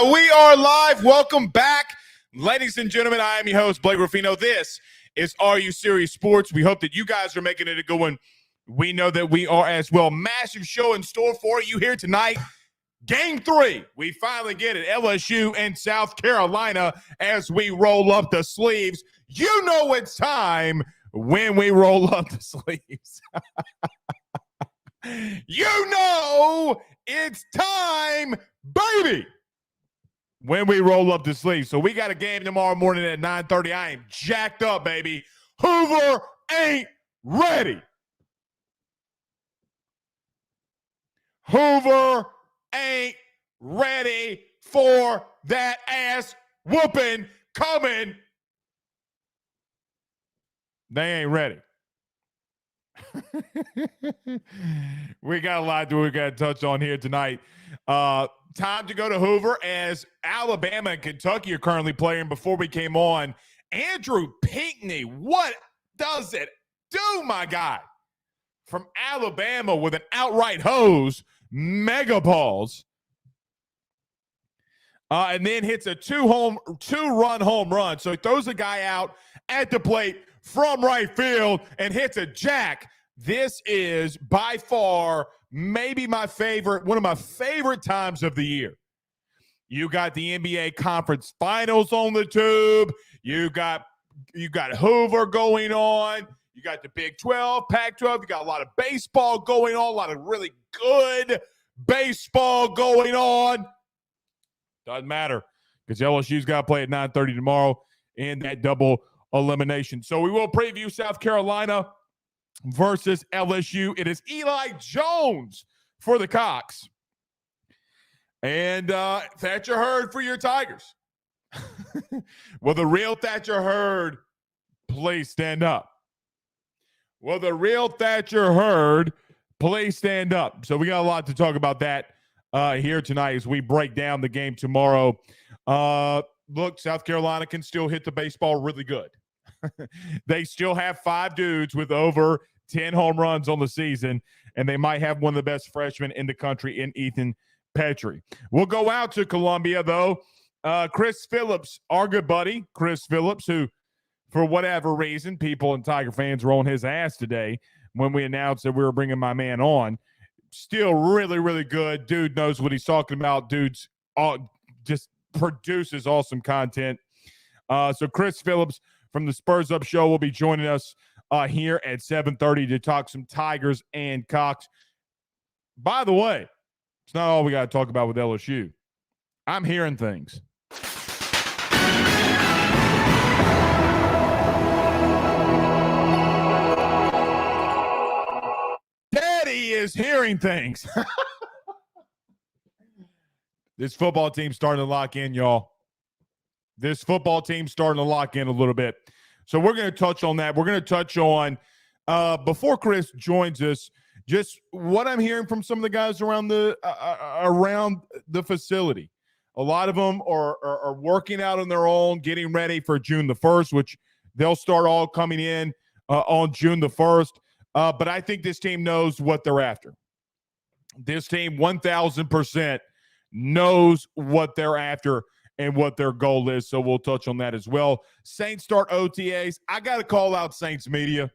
We are live. Welcome back, ladies and gentlemen. I am your host, Blake Ruffino. This is Are You Serious Sports. We hope that you guys are making it a good one. We know that we are as well. Massive show in store for you here tonight. Game 3. We finally get it. LSU and South Carolina as we roll up the sleeves. You know it's time when we roll up the sleeves. You know it's time, baby, when we roll up the sleeves. So we got a game tomorrow morning at 9:30. I am jacked up, baby. Hoover ain't ready. Hoover ain't ready for that ass whooping coming. They ain't ready. We got a lot we got to touch on here tonight. Time to go to Hoover as Alabama and Kentucky are currently playing. Before we came on, Andrew Pinckney, what does it do, my guy? From Alabama with an outright hose, mega balls. And then hits a two-run home run. So he throws a guy out at the plate from right field and hits a jack. This is by far maybe one of my favorite times of the year. You got the NBA Conference Finals on the tube. You got Hoover going on. You got the Big 12, Pac-12. You got a lot of baseball going on, a lot of really good baseball going on. Doesn't matter because LSU's got to play at 9:30 tomorrow in that double elimination. So we will preview South Carolina versus LSU. It is Eli Jones for the Cox. And Thatcher Hurd for your Tigers. Will the real Thatcher Hurd please stand up? Will the real Thatcher Hurd please stand up? So we got a lot to talk about that here tonight as we break down the game tomorrow. Look, South Carolina can still hit the baseball really good. They still have 5 dudes with over 10 home runs on the season, and they might have one of the best freshmen in the country in Ethan Petrie. We'll go out to Columbia, though. Chris Phillips, our good buddy, Chris Phillips, who, for whatever reason, people and Tiger fans were on his ass today when we announced that we were bringing my man on. Still really, really good. Dude knows what he's talking about. Dude's just produces awesome content. So Chris Phillips from the Spurs Up Show will be joining us here at 7:30 to talk some Tigers and Cox. By the way, it's not all we got to talk about with LSU. I'm hearing things. Daddy is hearing things. This football team's starting to lock in, y'all. This football team's starting to lock in a little bit. So we're going to touch on that. We're going to touch on, before Chris joins us, just what I'm hearing from some of the guys around the facility. A lot of them are working out on their own, getting ready for June the 1st, which they'll start all coming in on June the 1st. But I think this team knows what they're after. This team 1,000% knows what they're after and what their goal is. So we'll touch on that as well. Saints start OTAs. I got to call out Saints media.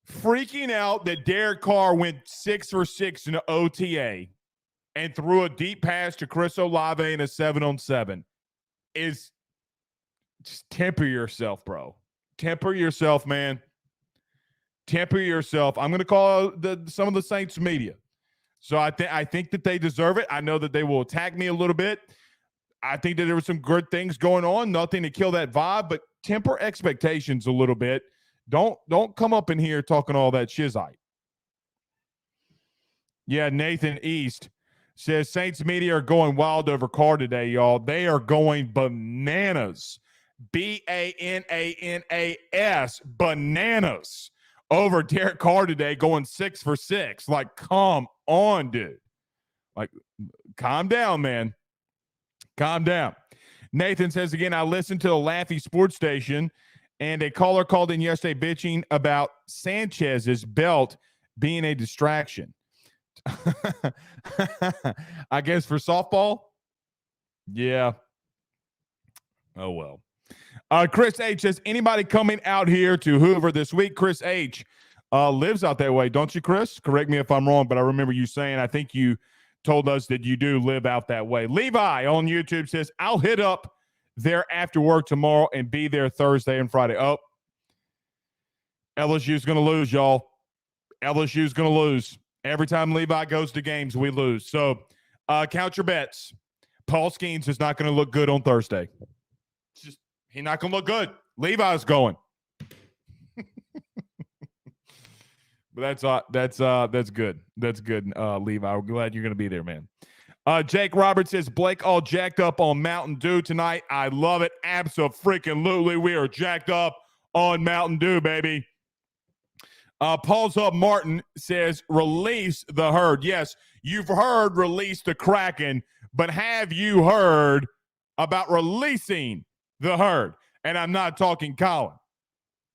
Freaking out that Derek Carr went 6 for 6 in an OTA and threw a deep pass to Chris Olave in a 7-on-7 is just temper yourself, bro. Temper yourself, man. Temper yourself. I'm going to call some of the Saints media. So I think that they deserve it. I know that they will attack me a little bit. I think that there were some good things going on. Nothing to kill that vibe, but temper expectations a little bit. Don't come up in here talking all that shizite. Yeah, Nathan East says Saints media are going wild over Carr today, y'all. They are going bananas. BANANAS. Bananas. Over Derek Carr today, going 6 for 6. Like, come on, dude. Like, calm down, man. Calm down. Nathan says, again, I listened to the Laffy Sports Station, and a caller called in yesterday bitching about Sanchez's belt being a distraction. I guess for softball. Yeah. Oh, well. Chris H says, anybody coming out here to Hoover this week? Chris H lives out that way, don't you, Chris? Correct me if I'm wrong, but I remember you saying, I think you told us that you do live out that way. Levi on YouTube says, I'll hit up there after work tomorrow and be there Thursday and Friday. Oh, LSU's going to lose, y'all. LSU's going to lose. Every time Levi goes to games, we lose. So count your bets. Paul Skeens is not going to look good on Thursday. He's not going to look good. Levi's going. But that's good. That's good, Levi. We're glad you're going to be there, man. Jake Roberts says, Blake all jacked up on Mountain Dew tonight. I love it. Abso-freaking-lutely. We are jacked up on Mountain Dew, baby. Paul's Up Martin says, release the herd. Yes, you've heard release the Kraken, but have you heard about releasing the herd? And I'm not talking Colin.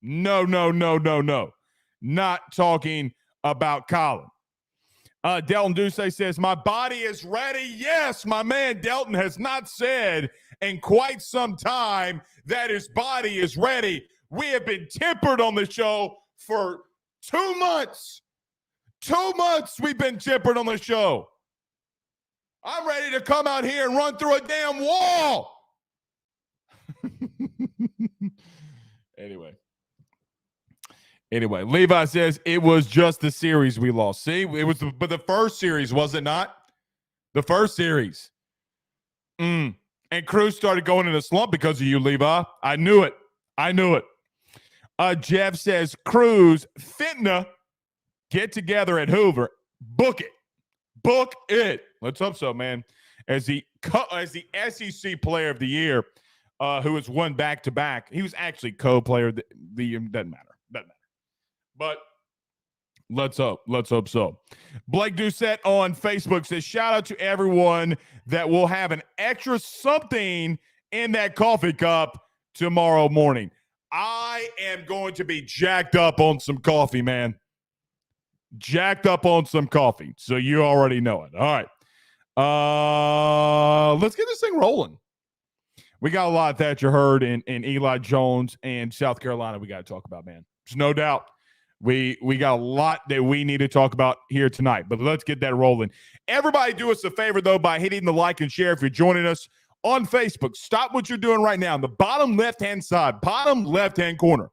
No. Not talking about Colin. Delton Duce says, my body is ready. Yes, my man Delton has not said in quite some time that his body is ready. We have been tempered on the show for 2 months. 2 months we've been tempered on the show. I'm ready to come out here and run through a damn wall. Anyway, Levi says it was just the series we lost. See, it was but the first series, was it not? The first series. And Cruz started going in a slump because of you, Levi. I knew it. Jeff says, Cruz, Fitna, get together at Hoover. Book it. Let's hope so, man. As the SEC Player of the Year, who has won back-to-back. He was actually co-player. Doesn't matter. But let's hope so. Blake Doucette on Facebook says, shout out to everyone that will have an extra something in that coffee cup tomorrow morning. I am going to be jacked up on some coffee, man. Jacked up on some coffee. So you already know it. All right. Let's get this thing rolling. We got a lot of Thatcher Hurd and Eli Jones and South Carolina we got to talk about, man. There's no doubt. We got a lot that we need to talk about here tonight, but let's get that rolling. Everybody do us a favor, though, by hitting the like and share if you're joining us on Facebook. Stop what you're doing right now. On the bottom left-hand side, bottom left-hand corner,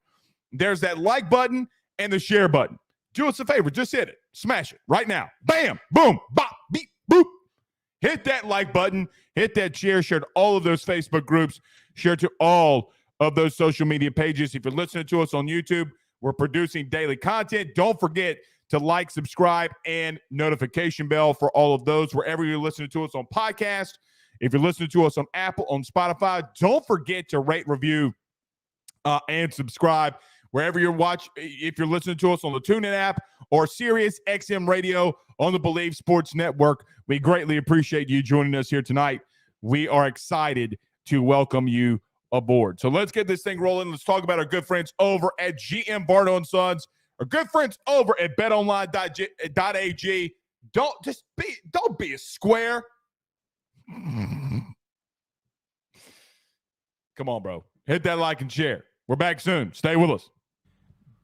there's that like button and the share button. Do us a favor. Just hit it. Smash it right now. Bam, boom, bop, beep, boop. Hit that like button. Hit that share. Share to all of those Facebook groups. Share to all of those social media pages. If you're listening to us on YouTube, we're producing daily content. Don't forget to like, subscribe, and notification bell for all of those wherever you're listening to us on podcast. If you're listening to us on Apple, on Spotify, don't forget to rate, review, and subscribe wherever you're watching. If you're listening to us on the TuneIn app or Sirius XM Radio on the Believe Sports Network, we greatly appreciate you joining us here tonight. We are excited to welcome you aboard. So let's get this thing rolling. Let's talk about our good friends over at GM Bardo & Sons, our good friends over at betonline.ag. Don't be a square. Come on, bro. Hit that like and share. We're back soon. Stay with us.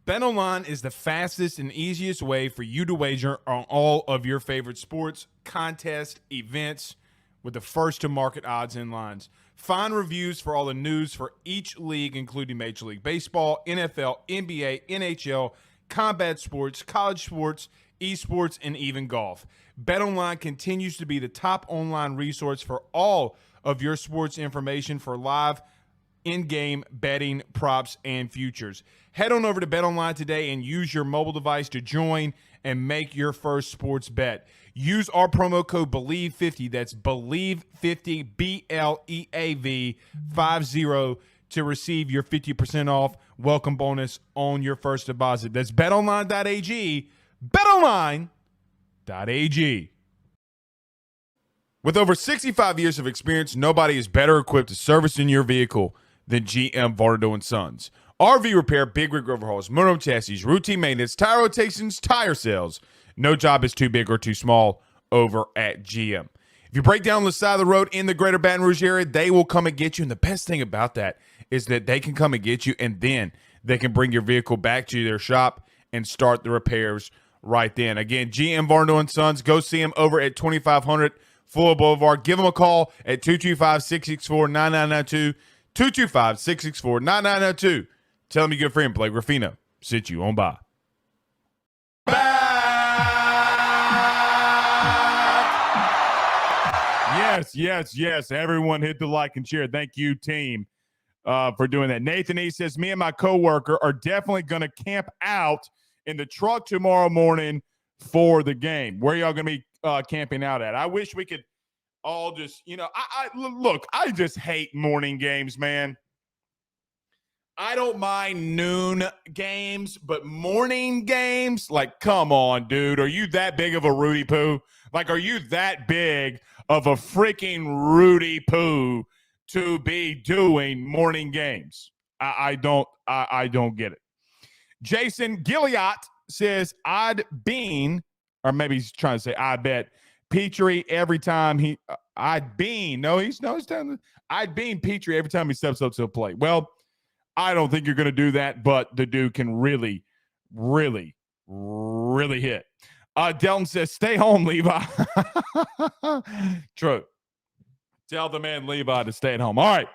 BetOnline is the fastest and easiest way for you to wager on all of your favorite sports, contests, events with the first-to-market odds and lines. Find reviews for all the news for each league, including Major League Baseball, NFL, NBA, NHL, combat sports, college sports, esports, and even golf. BetOnline continues to be the top online resource for all of your sports information for live in-game betting, props, and futures. Head on over to BetOnline today and use your mobile device to join and make your first sports bet. Use our promo code BELIEVE50, that's BELIEVE50, BLEAV 50, to receive your 50% off welcome bonus on your first deposit. That's betonline.ag, betonline.ag. With over 65 years of experience, nobody is better equipped to service in your vehicle than GM Bardo & Sons. RV repair, big rig overhauls, motorhome chassis, routine maintenance, tire rotations, tire sales. No job is too big or too small over at GM. If you break down the side of the road in the greater Baton Rouge area, they will come and get you. And the best thing about that is that they can come and get you, and then they can bring your vehicle back to their shop and start the repairs right then. Again, GM Varno & Sons. Go see them over at 2500 Fuller Boulevard. Give them a call at 225-664-9992. 225-664-9992. Tell them your good friend Blake Ruffino sent you on by. Yes. Everyone hit the like and share. Thank you, team, for doing that. Nathan E. says, me and my coworker are definitely going to camp out in the truck tomorrow morning for the game. Where y'all going to be camping out at? I wish we could all just, I just hate morning games, man. I don't mind noon games, but morning games, like, come on, dude. Are you that big of a Rudy Poo? Like, are you that big of a freaking Rudy Poo to be doing morning games? I don't get it. Jason Gilliott says, I'd bean, or maybe he's trying to say, I bet Petrie every time I'd bean Petrie every time he steps up to a plate. Well, I don't think you're going to do that, but the dude can really, really, really hit. Delton says, stay home, Levi. True. Tell the man Levi to stay at home. All right.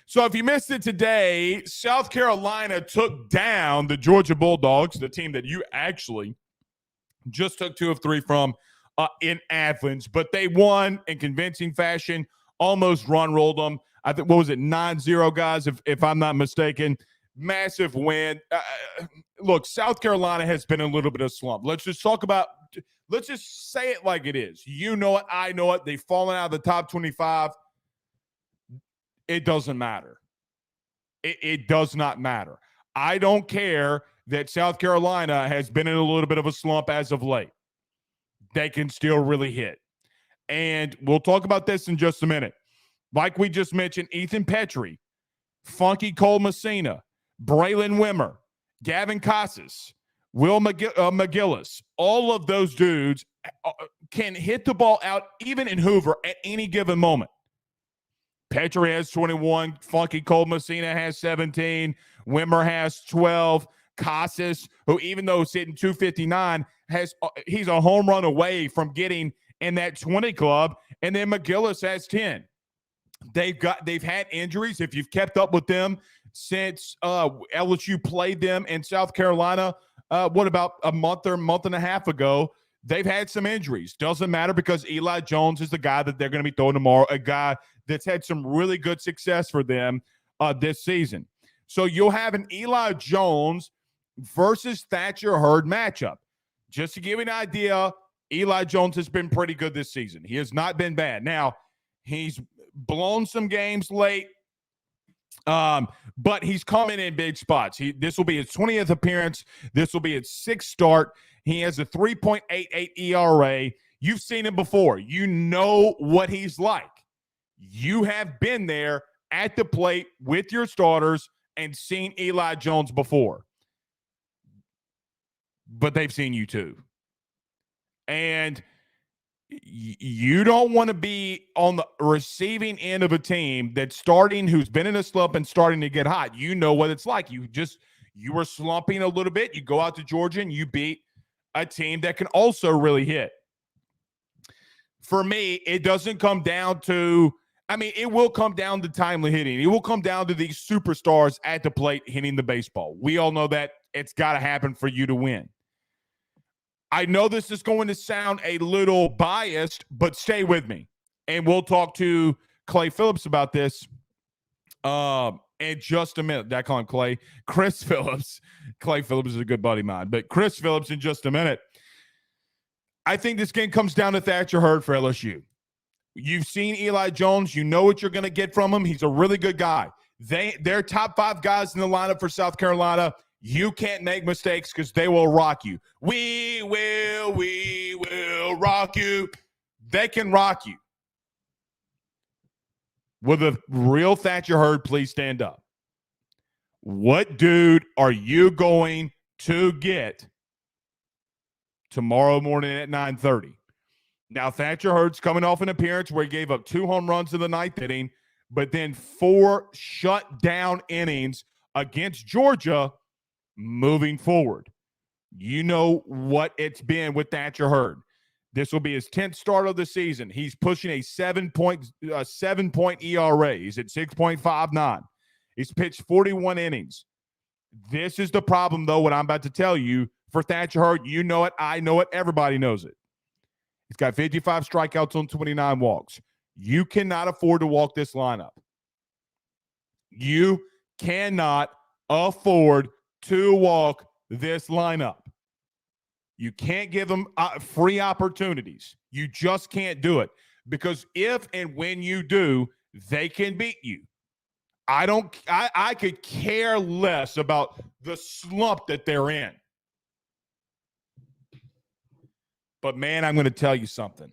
So if you missed it today, South Carolina took down the Georgia Bulldogs, the team that you actually just took 2 of 3 from in Athens, but they won in convincing fashion, almost run-rolled them. I think, what was it, 9-0, guys, if I'm not mistaken. Massive win. Look, South Carolina has been in a little bit of slump. Let's just say it like it is. You know it. I know it. They've fallen out of the top 25. It doesn't matter. It does not matter. I don't care that South Carolina has been in a little bit of a slump as of late. They can still really hit. And we'll talk about this in just a minute. Like we just mentioned, Ethan Petrie, Funky Cole Messina, Braylon Wimmer, Gavin Casas, Will McGillis, all of those dudes can hit the ball out even in Hoover at any given moment. Petrie has 21. Funky Cole Messina has 17. Wimmer has 12. Casas, who even though he's hitting 259, he's a home run away from getting in that 20 club. And then McGillis has 10. They've had injuries. If you've kept up with them since LSU played them in South Carolina, what about a month and a half ago? They've had some injuries. Doesn't matter because Eli Jones is the guy that they're going to be throwing tomorrow, a guy that's had some really good success for them this season. So you'll have an Eli Jones versus Thatcher Hurd matchup. Just to give you an idea, Eli Jones has been pretty good this season. He has not been bad. Now, he's blown some games late, but he's coming in big spots. This will be his 20th appearance. This will be his 6th start. He has a 3.88 ERA. You've seen him before. You know what he's like. You have been there at the plate with your starters and seen Eli Jones before. But they've seen you too. And you don't want to be on the receiving end of a team that's starting, who's been in a slump and starting to get hot. You know what it's like. You were slumping a little bit. You go out to Georgia and you beat a team that can also really hit. For me, it doesn't come down to, it will come down to timely hitting. It will come down to these superstars at the plate hitting the baseball. We all know that it's got to happen for you to win. I know this is going to sound a little biased, but stay with me. And we'll talk to Clay Phillips about this in just a minute. Did I call him Clay? Chris Phillips. Clay Phillips is a good buddy of mine. But Chris Phillips in just a minute. I think this game comes down to Thatcher Hurd for LSU. You've seen Eli Jones. You know what you're going to get from him. He's a really good guy. They're top 5 guys in the lineup for South Carolina. You can't make mistakes because they will rock you. We will rock you. They can rock you. Will the real Thatcher Hurd please stand up? What dude are you going to get tomorrow morning at 9:30. Now, Thatcher Hurd's coming off an appearance where he gave up 2 home runs in the 9th inning, but then 4 shutdown innings against Georgia moving forward. You know what it's been with Thatcher Hurd. This will be his 10th start of the season. He's pushing a 7-point ERA. He's at 6.59. He's pitched 41 innings. This is the problem, though, what I'm about to tell you for Thatcher Hurd. You know it. I know it. Everybody knows it. He's got 55 strikeouts on 29 walks. You cannot afford to walk this lineup. You cannot afford to walk this lineup. You can't give them free opportunities. You just can't do it, because if and when you do, they can beat you. I could care less about the slump that they're in. But, man, I'm going to tell you something.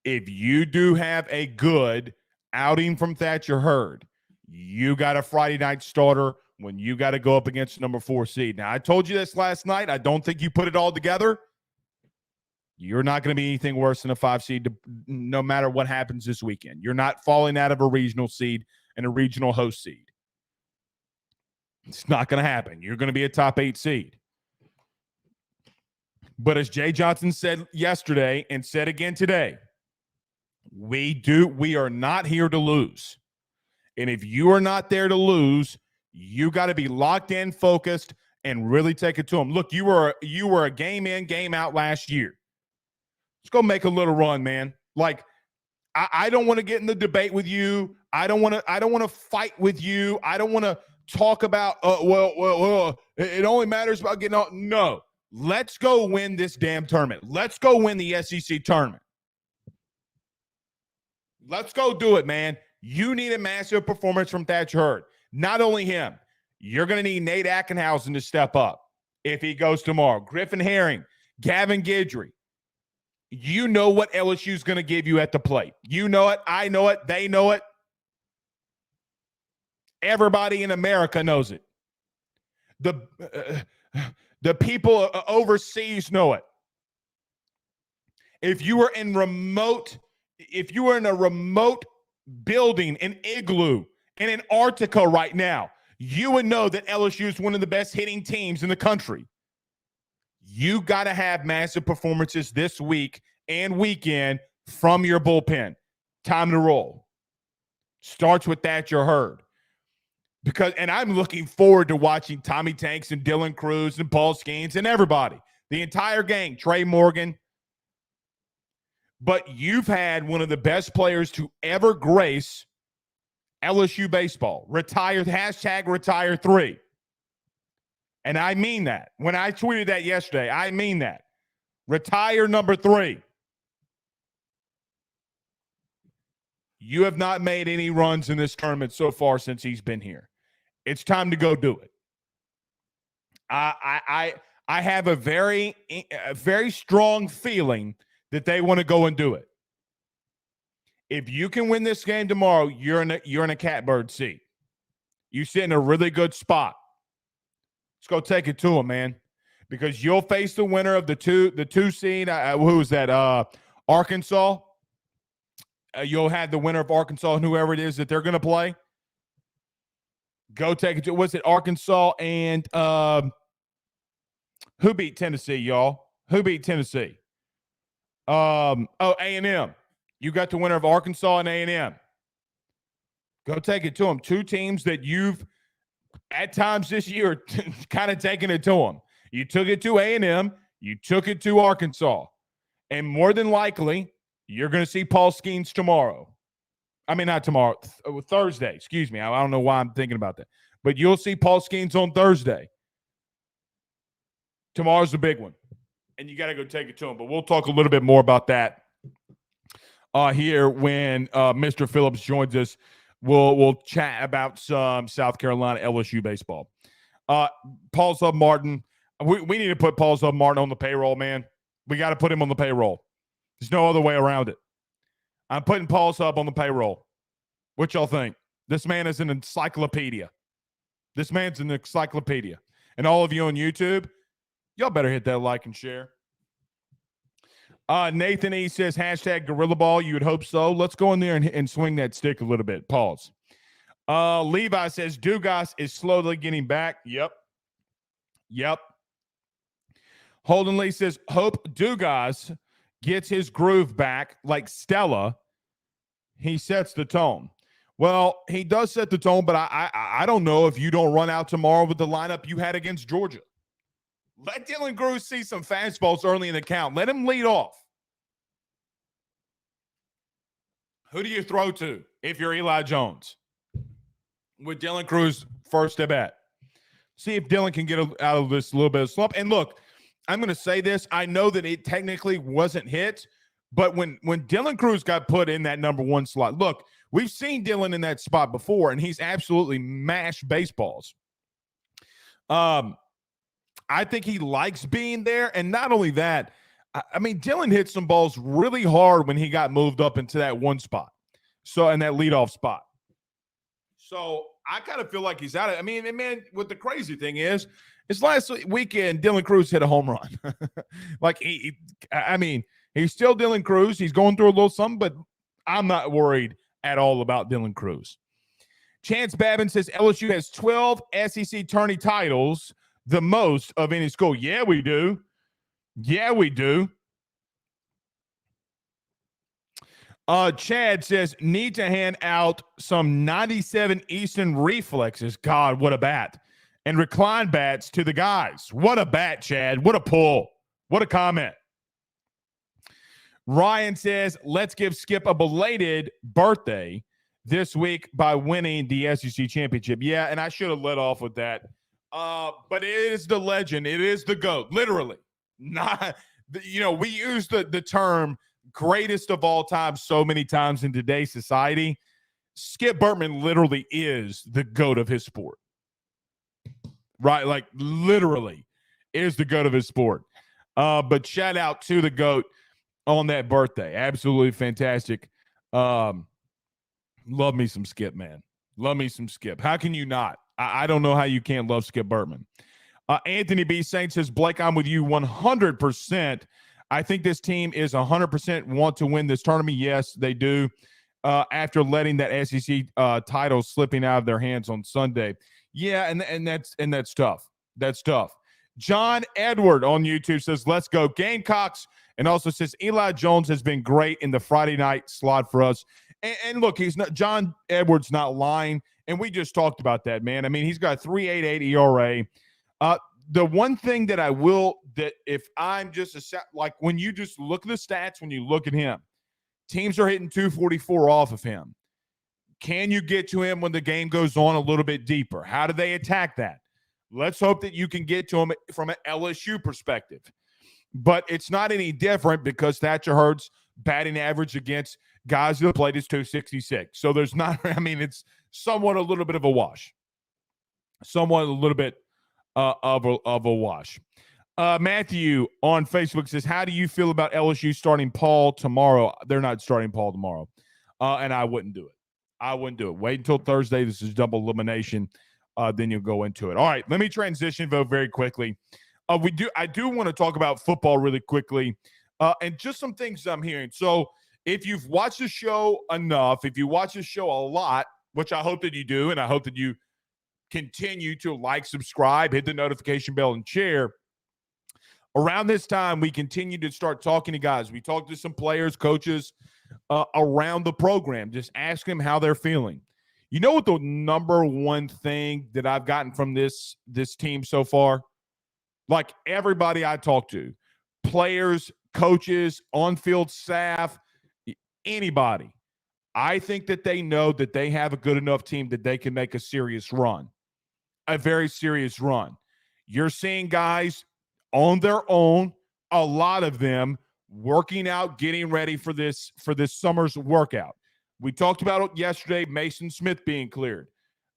If you do have a good outing from Thatcher Hurd, you got a Friday night starter when you got to go up against the number 4 seed. Now, I told you this last night. I don't think you put it all together. You're not going to be anything worse than a 5 seed no matter what happens this weekend. You're not falling out of a regional seed and a regional host seed. It's not going to happen. You're going to be a top 8 seed. But as Jay Johnson said yesterday and said again today, we are not here to lose. And if you are not there to lose, you got to be locked in, focused, and really take it to them. Look, you were a game in, game out last year. Let's go make a little run, man. Like, I don't want to get in the debate with you. I don't want to fight with you. I don't want to talk about it only matters about getting on. No. Let's go win this damn tournament. Let's go win the SEC tournament. Let's go do it, man. You need a massive performance from Thatcher Hurd. Not only him, you're going to need Nate Ackenhausen to step up if he goes tomorrow. Griffin Herring, Gavin Guidry. You know what LSU is going to give you at the plate. You know it. I know it. They know it. Everybody in America knows it. The people overseas know it. If you were in a remote building, an igloo in Antarctica right now, you would know that LSU is one of the best hitting teams in the country. You got to have massive performances this week and weekend from your bullpen. Time to roll. Starts with Thatcher Hurd. And I'm looking forward to watching Tommy Tanks and Dylan Cruz and Paul Skeens and everybody, the entire gang, Trey Morgan. But you've had one of the best players to ever grace LSU baseball. Retired, #retire3. And I mean that. When I tweeted that yesterday, I mean that. Retire number 3. You have not made any runs in this tournament so far since he's been here. It's time to go do it. I have a very strong feeling that they want to go and do it. If you can win this game tomorrow, you're in a catbird seat. You sit in a really good spot. Let's go take it to them, man, because you'll face the winner of the two seed. Who is that? Arkansas. You'll have the winner of Arkansas and whoever it is that they're going to play. Go take it to, what's it, Arkansas and who beat Tennessee, y'all? Who beat Tennessee? A&M. You got the winner of Arkansas and A&M. Go take it to them. 2 teams that you've, at times this year, kind of taken it to them. You took it to A&M. You took it to Arkansas. And more than likely, you're going to see Paul Skeens tomorrow. I mean, not tomorrow, Thursday. Excuse me. I don't know why I'm thinking about that. But you'll see Paul Skeens on Thursday. Tomorrow's the big one. And you got to go take it to him. But we'll talk a little bit more about that here when Mr. Phillips joins us. We'll chat about some South Carolina LSU baseball. Paul Submartin. We need to put Paul Submartin on the payroll, man. We got to put him on the payroll. There's no other way around it. I'm putting Paul Sub on the payroll. What y'all think? This man is an encyclopedia. This man's an encyclopedia. And all of you on YouTube, y'all better hit that like and share. Nathan E. says, hashtag gorilla ball. You would hope so. Let's go in there and swing that stick a little bit. Pause. Levi says, Dugas is slowly getting back. Yep. Holden Lee says, hope Dugas gets his groove back like Stella. He sets the tone. Well, he does set the tone, but I don't know if you don't run out tomorrow with the lineup you had against Georgia. Let Dylan Cruz see some fastballs early in the count. Let him lead off. Who do you throw to if you're Eli Jones? With Dylan Cruz first at bat. See if Dylan can get out of this little bit of slump. And look, I'm going to say this. I know that it technically wasn't hit, but when Dylan Cruz got put in that number one slot, look, we've seen Dylan in that spot before, and he's absolutely mashed baseballs. I think he likes being there, and not only that, I mean, Dylan hit some balls really hard when he got moved up into that one spot, so in that leadoff spot. So I kind of feel like he's out of it. I mean, and man, what the crazy thing is last weekend, Dylan Cruz hit a home run. Like, he's still Dylan Cruz. He's going through a little something, but I'm not worried at all about Dylan Cruz. Chance Babin says LSU has 12 SEC tourney titles, the most of any school. Yeah, we do. Chad says, need to hand out some 97 Eastern reflexes. God, what a bat. And recline bats to the guys. What a bat, Chad. What a pull. What a comment. Ryan says, let's give Skip a belated birthday this week by winning the SEC championship. Yeah, and I should have let off with that. But it is the legend. It is the GOAT, literally. Not, we use the term greatest of all time so many times in today's society. Skip Bertman literally is the GOAT of his sport. Right? Like, literally is the GOAT of his sport. But shout out to the GOAT on that birthday. Absolutely fantastic. Love me some Skip, man. Love me some Skip. How can you not? I don't know how you can't love Skip Bertman. Anthony B. Saint says, Blake, I'm with you 100%. I think this team is 100% want to win this tournament. Yes, they do. After letting that SEC title slipping out of their hands on Sunday. Yeah, and that's tough. That's tough. John Edward on YouTube says, let's go Gamecocks, and also says Eli Jones has been great in the Friday night slot for us. And look, John Edwards not lying, and we just talked about that, man. I mean, he's got 3.88 ERA. The one thing that if I'm just like when you just look at the stats, when you look at him, teams are hitting 244 off of him. Can you get to him when the game goes on a little bit deeper? How do they attack that? Let's hope that you can get to him from an LSU perspective. But it's not any different because Thatcher Hurd's batting average against guys who have played is 266. So there's not, it's somewhat a little bit of a wash. Somewhat a little bit of a wash. Matthew on Facebook says, how do you feel about LSU starting Paul tomorrow? They're not starting Paul tomorrow. And I wouldn't do it. Wait until Thursday. This is double elimination. Then you'll go into it. All right, let me transition very quickly. I do want to talk about football really quickly, and just some things I'm hearing. So if you've watched the show enough, if you watch the show a lot, which I hope that you do, and I hope that you continue to like, subscribe, hit the notification bell, and share. Around this time, we continue to start talking to guys. We talk to some players, coaches around the program, just ask them how they're feeling. You know what the number one thing that I've gotten from this team so far? Like everybody I talk to, players, coaches, on-field staff, anybody, I think that they know that they have a good enough team that they can make a serious run, a very serious run. You're seeing guys on their own, a lot of them working out, getting ready for this summer's workout. We talked about it yesterday, Mason Smith being cleared.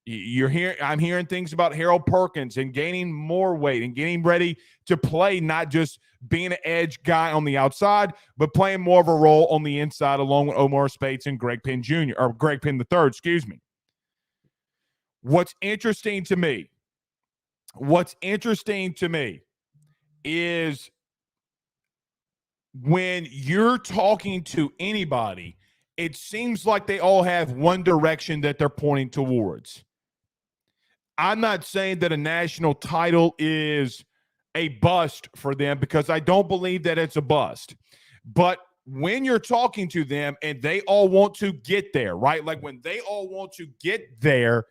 I'm hearing things about Harold Perkins and gaining more weight and getting ready to play, not just being an edge guy on the outside, but playing more of a role on the inside along with Omar Spates and Greg Penn Jr. or Greg Penn III, excuse me. What's interesting to me is when you're talking to anybody, it seems like they all have one direction that they're pointing towards. I'm not saying that a national title is a bust for them, because I don't believe that it's a bust. But when you're talking to them and they all want to get there, right? Like when they all want to get there,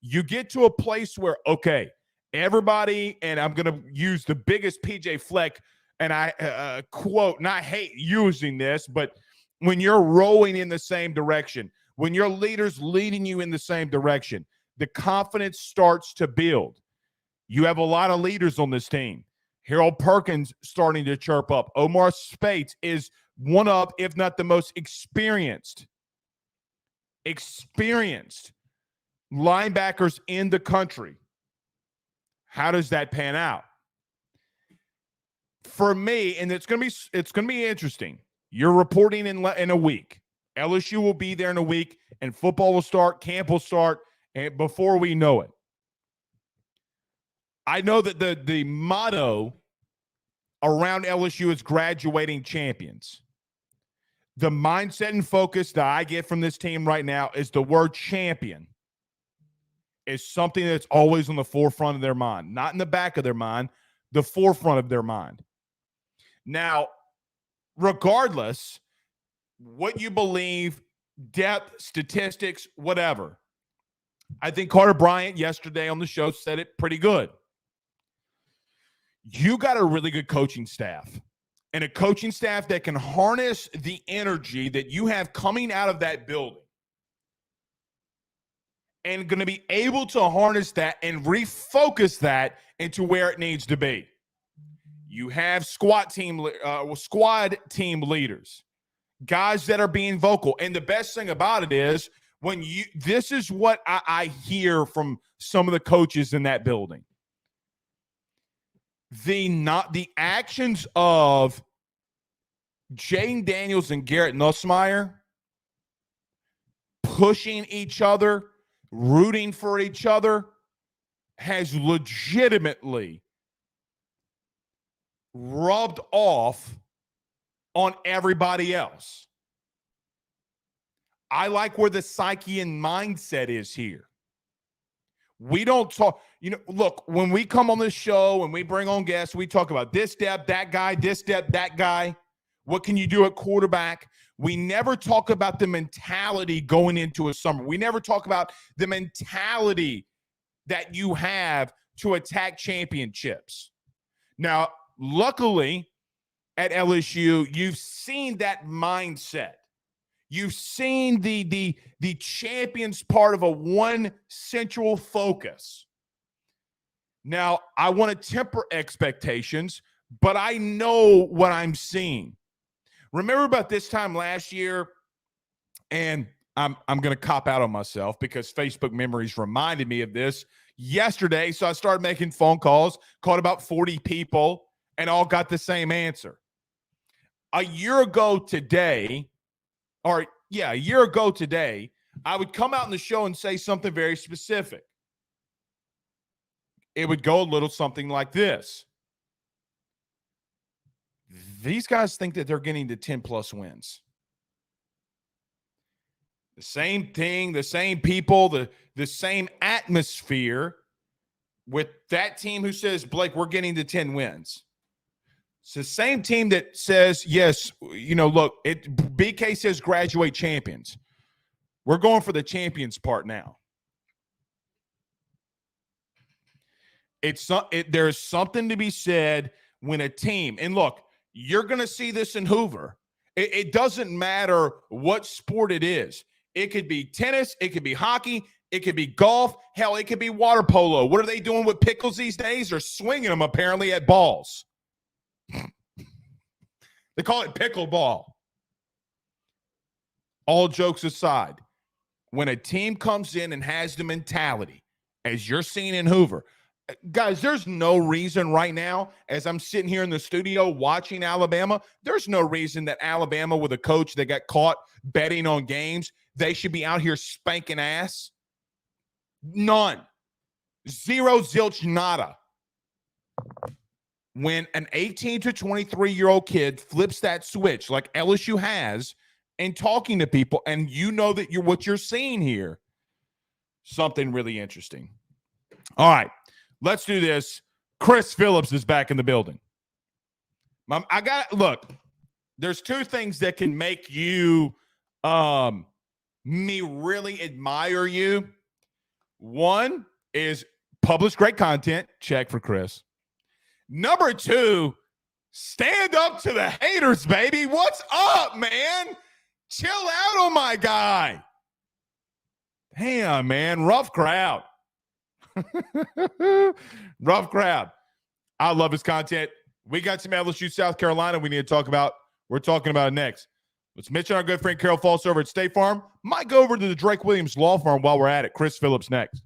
you get to a place where, okay, everybody, and I'm going to use the biggest PJ Fleck, and I quote, and I hate using this, but when you're rowing in the same direction, when your leader's leading you in the same direction, the confidence starts to build. You have a lot of leaders on this team. Harold Perkins starting to chirp up. Omar Speights is one of, if not the most experienced linebackers in the country. How does that pan out? For me, and it's going to be interesting. You're reporting in a week. LSU will be there in a week, and football will start, camp will start, and before we know it. I know that the motto around LSU is graduating champions. The mindset and focus that I get from this team right now is the word champion is something that's always on the forefront of their mind, not in the back of their mind, the forefront of their mind. Now, regardless what you believe, depth, statistics, whatever, I think Carter Bryant yesterday on the show said it pretty good. You got a really good coaching staff, and a coaching staff that can harness the energy that you have coming out of that building and going to be able to harness that and refocus that into where it needs to be. You have squad team leaders, guys that are being vocal. And the best thing about it is this is what I hear from some of the coaches in that building. The actions of Jane Daniels and Garrett Nussmeier pushing each other, rooting for each other, has legitimately rubbed off on everybody else. I like where the psyche and mindset is here. We don't talk, look, when we come on this show and we bring on guests, we talk about this depth, that guy, this depth, that guy. What can you do at quarterback? We never talk about the mentality going into a summer. We never talk about the mentality that you have to attack championships. Now, luckily at LSU, you've seen that mindset. You've seen the champions part of a one central focus. Now, I want to temper expectations, but I know what I'm seeing. Remember about this time last year, and I'm going to cop out on myself because Facebook memories reminded me of this yesterday. So I started making phone calls, called about 40 people, and all got the same answer. A year ago today, I would come out in the show and say something very specific. It would go a little something like this. These guys think that they're getting to 10-plus wins. The same thing, the same people, the same atmosphere with that team who says, Blake, we're getting to 10 wins. It's the same team that says, yes, look, BK says graduate champions. We're going for the champions part now. There's something to be said when a team, and look, you're going to see this in Hoover. It doesn't matter what sport it is. It could be tennis. It could be hockey. It could be golf. Hell, it could be water polo. What are they doing with pickles these days? They're swinging them apparently at balls. They call it pickleball. All jokes aside, when a team comes in and has the mentality, as you're seeing in Hoover, guys, there's no reason right now, as I'm sitting here in the studio watching Alabama, there's no reason that Alabama with a coach that got caught betting on games, they should be out here spanking ass. None. Zero, zilch, nada. when an 18 to 23-year-old kid flips that switch like LSU has and talking to people, and you know that what you're seeing here, something really interesting. All right, let's do this. Chris Phillips is back in the building. Look, there's two things that can make you me really admire you. One is publish great content. Check for Chris. Number two, stand up to the haters, baby. What's up, man? Chill out on my guy. Damn, man. Rough crowd. Rough crowd. I love his content. We got some LSU South Carolina we need to talk about. We're talking about it next. Let's mention our good friend Carol Falls over at State Farm. Might go over to the Drake Williams Law Firm while we're at it. Chris Phillips next.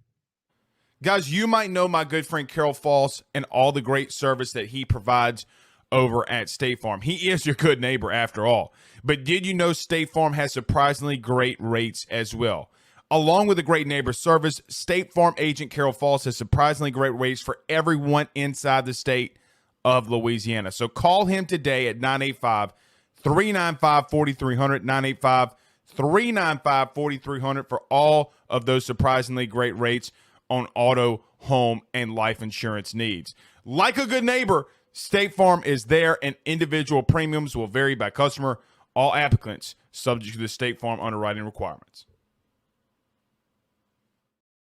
Guys, you might know my good friend Carol Falls and all the great service that he provides over at State Farm. He is your good neighbor after all. But did you know State Farm has surprisingly great rates as well? Along with a great neighbor service, State Farm agent Carol Falls has surprisingly great rates for everyone inside the state of Louisiana. So call him today at 985-395-4300, 985-395-4300 for all of those surprisingly great rates on auto, home, and life insurance needs. Like a good neighbor, State Farm is there, and individual premiums will vary by customer. All applicants subject to the State Farm underwriting requirements.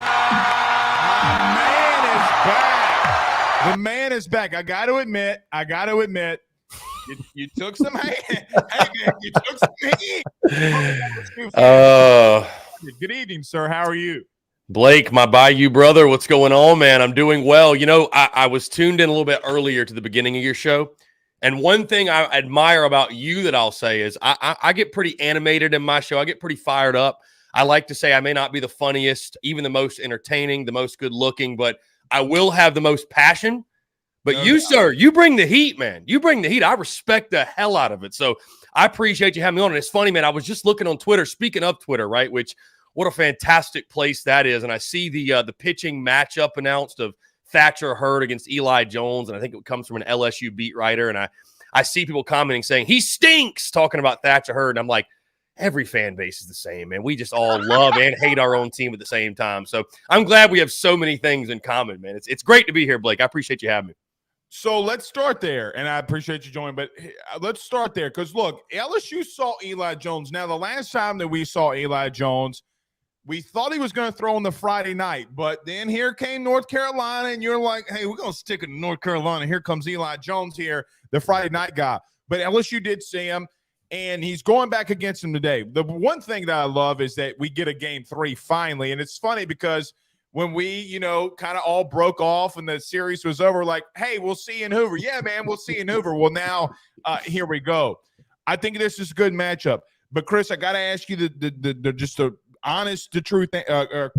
The man is back. The man is back. I got to admit, you took some hand. Hey, man, you took some heat. Good evening, sir. How are you? Blake, my Bayou brother, what's going on, man? I'm doing well. You know, I was tuned in a little bit earlier to the beginning of your show, and one thing I admire about you that I'll say is I get pretty animated in my show. I get pretty fired up. I like to say I may not be the funniest, even the most entertaining, the most good-looking, but I will have the most passion. But no doubt. Sir, you bring the heat, man. You bring the heat. I respect the hell out of it. So I appreciate you having me on. And it's funny, man. I was just looking on Twitter, speaking of Twitter, right, which – what a fantastic place that is. And I see the pitching matchup announced of Thatcher Hurd against Eli Jones, and I think it comes from an LSU beat writer. And I see people commenting saying, he stinks, talking about Thatcher Hurd. And I'm like, every fan base is the same, man. We just all love and hate our own team at the same time. So I'm glad we have so many things in common, man. It's great to be here, Blake. I appreciate you having me. So let's start there, and I appreciate you joining, but let's start there because, look, LSU saw Eli Jones. Now, the last time that we saw Eli Jones, we thought he was going to throw on the Friday night, but then here came North Carolina, and you're like, hey, we're going to stick in North Carolina. Here comes Eli Jones here, the Friday night guy. But LSU did see him, and he's going back against him today. The one thing that I love is that we get a game 3 finally, and it's funny because when we, kind of all broke off and the series was over, like, hey, we'll see you in Hoover. Yeah, man, we'll see you in Hoover. Well, now here we go. I think this is a good matchup. But, Chris, I got to ask you the honest to truth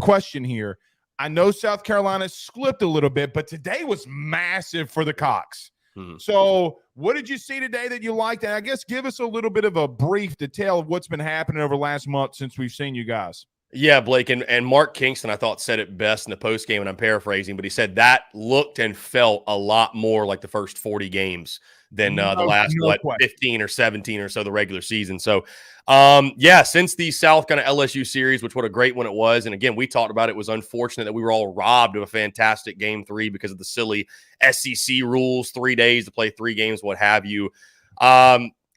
question here. I know South Carolina slipped a little bit, but today was massive for the Cox. So what did you see today that you liked? And I guess give us a little bit of a brief detail of what's been happening over the last month since we've seen you guys. Yeah, Blake, and Mark Kingston, I thought, said it best in the postgame, and I'm paraphrasing, but he said that looked and felt a lot more like the first 40 games than the last, 15 or 17 or so the regular season. So, since the South kind of LSU series, which what a great one it was, and again, we talked about it was unfortunate that we were all robbed of a fantastic game 3 because of the silly SEC rules, 3 days to play 3 games, what have you.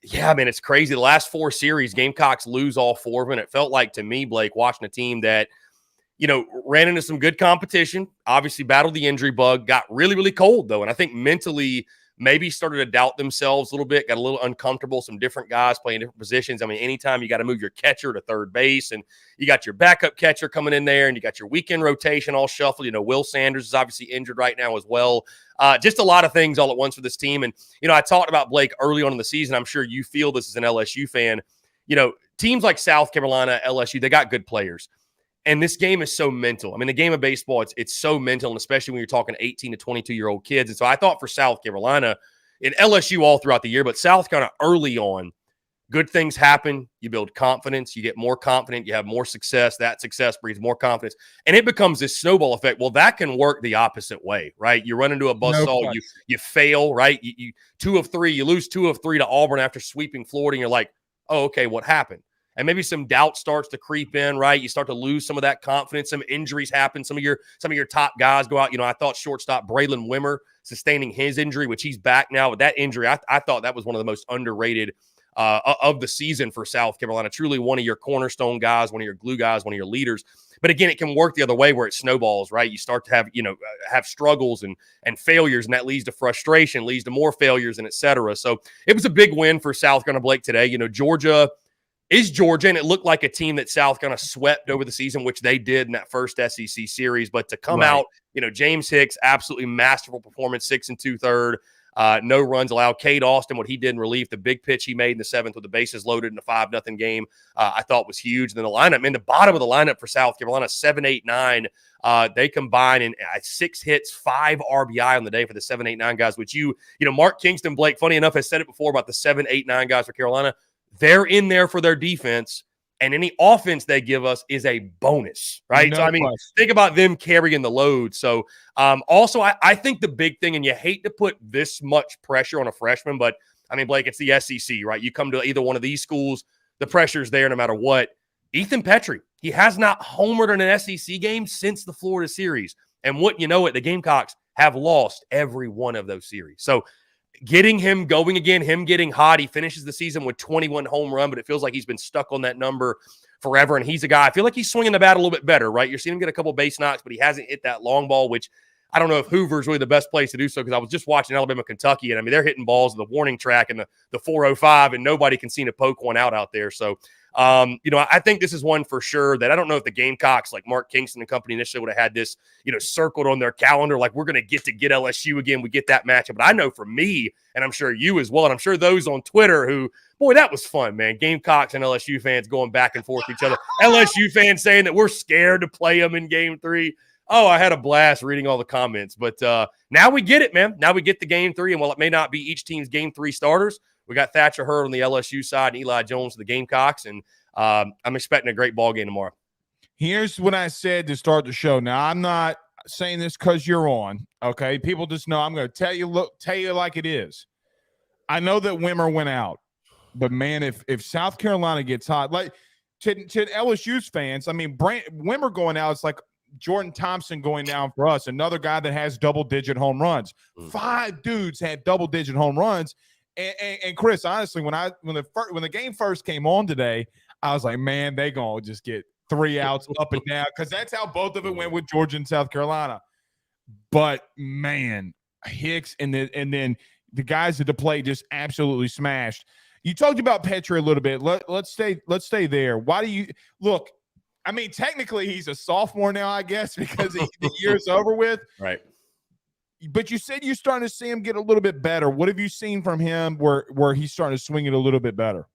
Yeah, man, it's crazy. The last 4 series, Gamecocks lose all 4 of them. It felt like to me, Blake, watching a team that, ran into some good competition, obviously battled the injury bug, got really, really cold, though. And I think mentally maybe started to doubt themselves a little bit, got a little uncomfortable, some different guys playing different positions. I mean, anytime you got to move your catcher to third base and you got your backup catcher coming in there and you got your weekend rotation all shuffled. Will Sanders is obviously injured right now as well. Just a lot of things all at once for this team. And, I talked about Blake early on in the season. I'm sure you feel this as an LSU fan. Teams like South Carolina, LSU, they got good players. And this game is so mental. I mean, the game of baseball, it's so mental, and especially when you're talking 18 to 22-year-old kids. And so I thought for South Carolina, in LSU all throughout the year, but South kind of early on, good things happen. You build confidence. You get more confident. You have more success. That success breeds more confidence. And it becomes this snowball effect. Well, that can work the opposite way, right? You run into a buzzsaw. You fail, right? You 2 of 3. You lose 2 of 3 to Auburn after sweeping Florida. And you're like, oh, okay, what happened? And maybe some doubt starts to creep in, right? You start to lose some of that confidence. Some injuries happen. Some of your top guys go out. I thought shortstop Braylon Wimmer sustaining his injury, which he's back now. With that injury, I thought that was one of the most underrated of the season for South Carolina. Truly one of your cornerstone guys, one of your glue guys, one of your leaders. But again, it can work the other way where it snowballs, right? You start to have struggles and failures, and that leads to frustration, leads to more failures, and et cetera. So it was a big win for South Carolina, Blake, today. Georgia is Georgia, and it looked like a team that South Carolina swept over the season, which they did in that first SEC series. But to come out, James Hicks, absolutely masterful performance, 6 2/3. No runs allowed. Cade Austin, what he did in relief, the big pitch he made in the 7th with the bases loaded in a 5-0 game, I thought was huge. And then the lineup, the bottom of the lineup for South Carolina, 7, 8, 9. They combine in 6 hits, 5 RBI on the day for the 7, 8, 9 guys, which Mark Kingston, Blake, funny enough, has said it before about the 7, 8, 9 guys for Carolina. They're in there for their defense, and any offense they give us is a bonus, right? No so, think about them carrying the load. So, also, I think the big thing, and you hate to put this much pressure on a freshman, but, Blake, it's the SEC, right? You come to either one of these schools, the pressure's there no matter what. Ethan Petrie, he has not homered in an SEC game since the Florida series. And wouldn't you know it, the Gamecocks have lost every one of those series. So, getting him going again, him getting hot. He finishes the season with 21 home run, but it feels like he's been stuck on that number forever. And he's a guy, I feel like he's swinging the bat a little bit better, right? You're seeing him get a couple base knocks, but he hasn't hit that long ball, which I don't know if Hoover's really the best place to do so, because I was just watching Alabama, Kentucky, and they're hitting balls in the warning track and the 405, and nobody can seem to poke one out there. So, I think this is one for sure that I don't know if the Gamecocks, like Mark Kingston and company, initially would have had this, circled on their calendar, like we're going to get LSU again. We get that matchup. But I know for me, and I'm sure you as well, and I'm sure those on Twitter who, boy, that was fun, man. Gamecocks and LSU fans going back and forth with each other. LSU fans saying that we're scared to play them in Game 3. Oh, I had a blast reading all the comments. But now we get it, man. Now we get the Game 3. And while it may not be each team's Game 3 starters, we got Thatcher Hurd on the LSU side and Eli Jones for the Gamecocks. And I'm expecting a great ball game tomorrow. Here's what I said to start the show. Now, I'm not saying this because you're on, okay? People just know I'm going to tell you like it is. I know that Wimmer went out. But, man, if South Carolina gets hot, like to LSU's fans, Wimmer going out, it's like Jordan Thompson going down for us, another guy that has double-digit home runs. 5 dudes had double-digit home runs. And Chris, honestly, when the game first came on today, I was like, man, they gonna just get 3 outs up and down, because that's how both of it went with Georgia and South Carolina. But man, Hicks and then the guys at the plate just absolutely smashed. You talked about Petrie a little bit. Let's stay there. Why do you look? Technically he's a sophomore now, I guess, because the year's over with. Right. But you said you're starting to see him get a little bit better. What have you seen from him where he's starting to swing it a little bit better?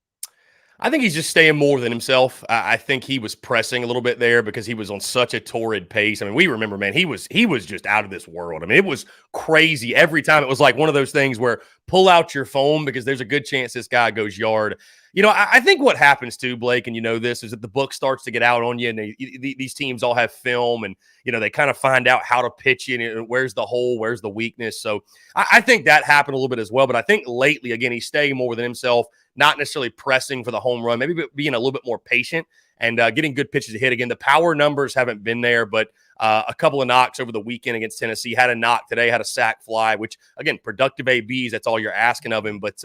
I think he's just staying more than himself. I think he was pressing a little bit there because he was on such a torrid pace. We remember, man, he was just out of this world. It was crazy. Every time it was like one of those things where pull out your phone because there's a good chance this guy goes yard. I think what happens too, Blake, and this, is that the book starts to get out on you, and these teams all have film, and they kind of find out how to pitch you, and where's the hole, where's the weakness. So I think that happened a little bit as well. But I think lately, again, he's staying more than himself, not necessarily pressing for the home run, maybe being a little bit more patient and getting good pitches to hit. Again, the power numbers haven't been there, but a couple of knocks over the weekend against Tennessee. Had a knock today, had a sac fly, which, again, productive ABs, that's all you're asking of him. But,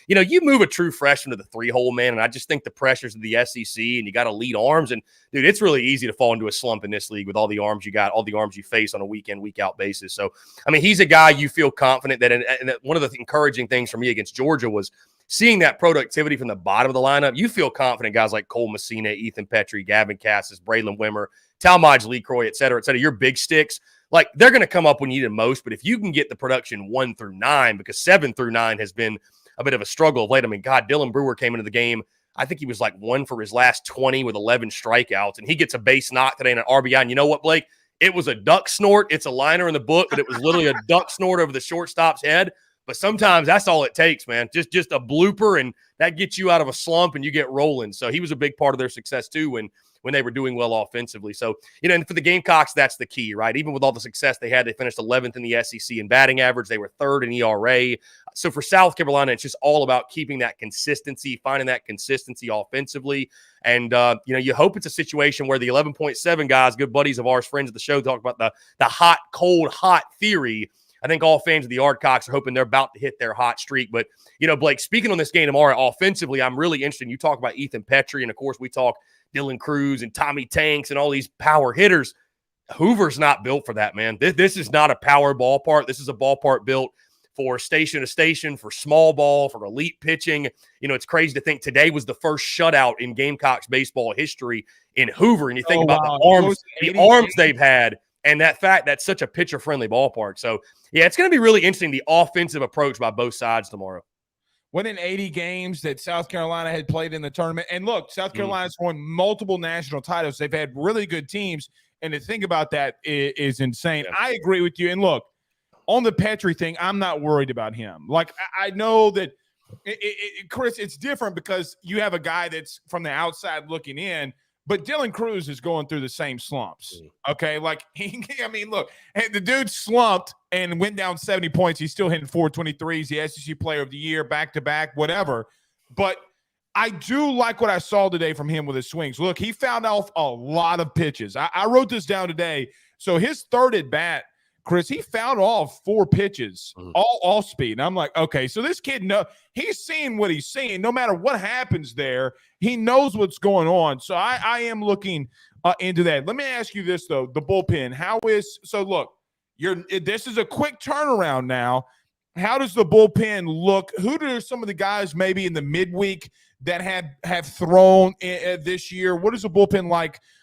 you move a true freshman to the 3-hole, man, and I just think the pressures of the SEC, and you got to lead arms. And, dude, it's really easy to fall into a slump in this league with all the arms you got, all the arms you face on a week-in, week-out basis. So, he's a guy you feel confident that, and one of the encouraging things for me against Georgia was seeing that productivity from the bottom of the lineup. You feel confident guys like Cole Messina, Ethan Petrie, Gavin Cassis, Braylon Wimmer, Talmadge Lecroy, et cetera, your big sticks, like they're going to come up when you need them most. But if you can get the production 1 through 9, because 7 through 9 has been a bit of a struggle of late. Dylan Brewer came into the game. I think he was like 1 for his last 20 with 11 strikeouts, and he gets a base knock today and an RBI. And you know what, Blake? It was a duck snort. It's a liner in the book, but it was literally a duck snort over the shortstop's head. But sometimes that's all it takes, man. Just a blooper, and that gets you out of a slump and you get rolling. So he was a big part of their success too when they were doing well offensively. So, and for the Gamecocks, that's the key, right? Even with all the success they had, they finished 11th in the SEC in batting average. They were 3rd in ERA. So for South Carolina, it's just all about keeping that consistency, finding that consistency offensively. And, you hope it's a situation where the 11.7 guys, good buddies of ours, friends of the show, talk about the hot, cold, hot theory. I think all fans of the Yardcocks are hoping they're about to hit their hot streak. But, Blake, speaking on this game tomorrow, offensively, I'm really interested. You talk about Ethan Petrie, and, of course, we talk Dylan Cruz and Tommy Tanks and all these power hitters. Hoover's not built for that, man. This is not a power ballpark. This is a ballpark built for station to station, for small ball, for elite pitching. It's crazy to think today was the first shutout in Gamecocks baseball history in Hoover. And you think about the arms they've had, and that fact that's such a pitcher-friendly ballpark. So, yeah, it's going to be really interesting, the offensive approach by both sides tomorrow. Winning 80 games that South Carolina had played in the tournament. And look, South Carolina's won multiple national titles. They've had really good teams. And to think about that is insane. Yeah. I agree with you. And look, on the Petrie thing, I'm not worried about him. Like, I know that, Chris, it's different because you have a guy that's from the outside looking in. But Dylan Cruz is going through the same slumps, okay? Like, look, the dude slumped and went down 70 points. He's still hitting 423. He's the SEC Player of the Year, back-to-back, whatever. But I do like what I saw today from him with his swings. Look, he found off a lot of pitches. I wrote this down today. So his third at-bat, Chris, he found off 4 pitches, all off speed. And I'm like, okay, so this kid, he's seeing what he's seeing. No matter what happens there, he knows what's going on. So I am looking into that. Let me ask you this, though, the bullpen. So look, this is a quick turnaround now. How does the bullpen look? Who are some of the guys maybe in the midweek that have thrown this year? What does the bullpen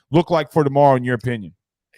look like for tomorrow, in your opinion?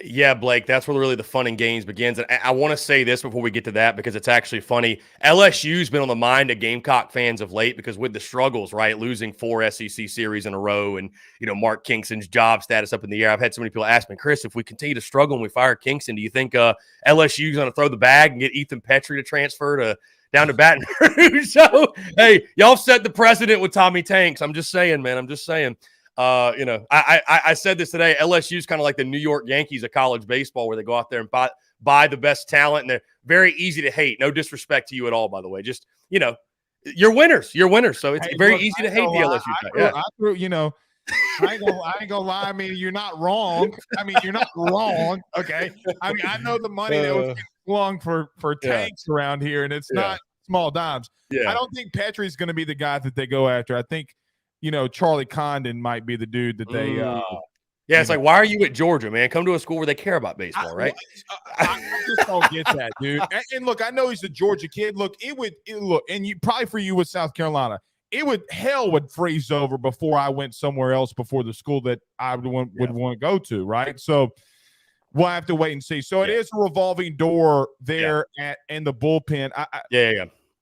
Yeah, Blake, that's where really the fun and games begins. And I want to say this before we get to that because it's actually funny. LSU's been on the mind of Gamecock fans of late because with the struggles, right, losing 4 SEC series in a row and, Mark Kingston's job status up in the air. I've had so many people ask me, Chris, if we continue to struggle and we fire Kingston, do you think LSU's going to throw the bag and get Ethan Petrie to transfer down to Baton Rouge? So, hey, y'all set the precedent with Tommy Tanks. I'm just saying, man. I'm just saying. I said this today. LSU is kind of like the New York Yankees of college baseball, where they go out there and buy the best talent, and they're very easy to hate. No disrespect to you at all, by the way. Just you're winners. You're winners. So it's very easy to hate the LSU. I ain't gonna lie. I mean, you're not wrong. You're not wrong. Okay. I know the money that was flung for Tanks around here, and it's not small dimes. Yeah. I don't think Petrie's going to be the guy that they go after. I think. Charlie Condon might be the dude that they it's like, why are you at Georgia, man? Come to a school where they care about baseball, right? I just don't get that, dude. And look, I know he's a Georgia kid. Look, and you probably for you with South Carolina, hell would freeze over before I went somewhere else before the school that I would want to go to, right? So we'll have to wait and see. So it is a revolving door there in the bullpen.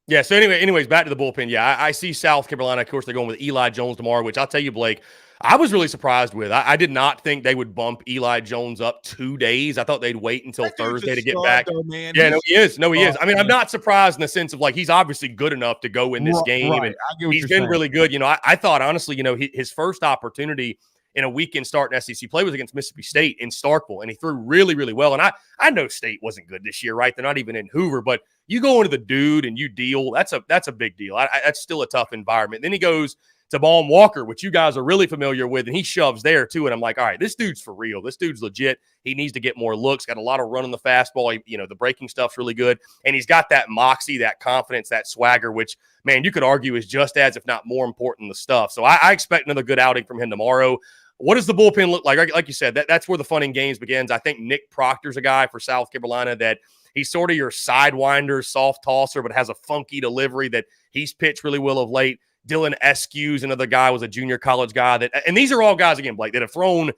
Yeah, so anyways, back to the bullpen. Yeah, I see South Carolina. Of course, they're going with Eli Jones tomorrow, which I'll tell you, Blake, I was really surprised with. I did not think they would bump Eli Jones up 2 days. I thought they'd wait until Thursday to get back. Though, man. Yeah, he is. I'm not surprised in the sense of, he's obviously good enough to go in this game. Right. And he's been really good. I thought, honestly, his first opportunity in a weekend start in SEC play was against Mississippi State in Starkville, and he threw really, really well. And I know State wasn't good this year, right? They're not even in Hoover, but you go into the dude and you deal. That's a big deal. That's still a tough environment. Then he goes to Baum Walker, which you guys are really familiar with, and he shoves there too. And I'm like, all right, this dude's for real. This dude's legit. He needs to get more looks. Got a lot of run on the fastball. The breaking stuff's really good, and he's got that moxie, that confidence, that swagger, which, man, you could argue is just as, if not more important, the stuff. So I expect another good outing from him tomorrow. What does the bullpen look like? Like you said, that's where the fun and games begins. I think Nick Proctor's a guy for South Carolina that he's sort of your sidewinder, soft tosser, but has a funky delivery that he's pitched really well of late. Dylan Eskew's another guy, was a junior college guy and these are all guys, again, Blake, that have thrown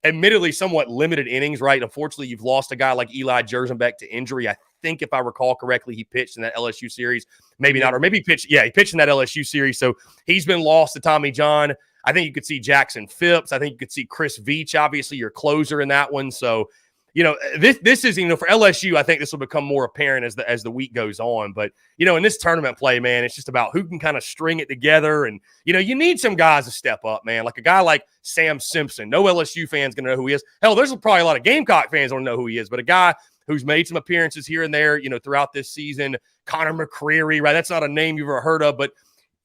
admittedly somewhat limited innings, right? Unfortunately, you've lost a guy like Eli Jerzenbeck to injury. I think if I recall correctly, he pitched in that LSU series. Maybe not, or maybe he pitched in that LSU series. So he's been lost to Tommy John. I think you could see Jackson Phillips. I think you could see Chris Veach, obviously your closer in that one. So, this is, for LSU, I think this will become more apparent as the week goes on. But, in this tournament play, man, it's just about who can kind of string it together. And, you need some guys to step up, man. Like a guy like Sam Simpson. No LSU fan's going to know who he is. Hell, there's probably a lot of Gamecock fans don't know who he is. But a guy who's made some appearances here and there, throughout this season. Connor McCreary, right? That's not a name you've ever heard of. But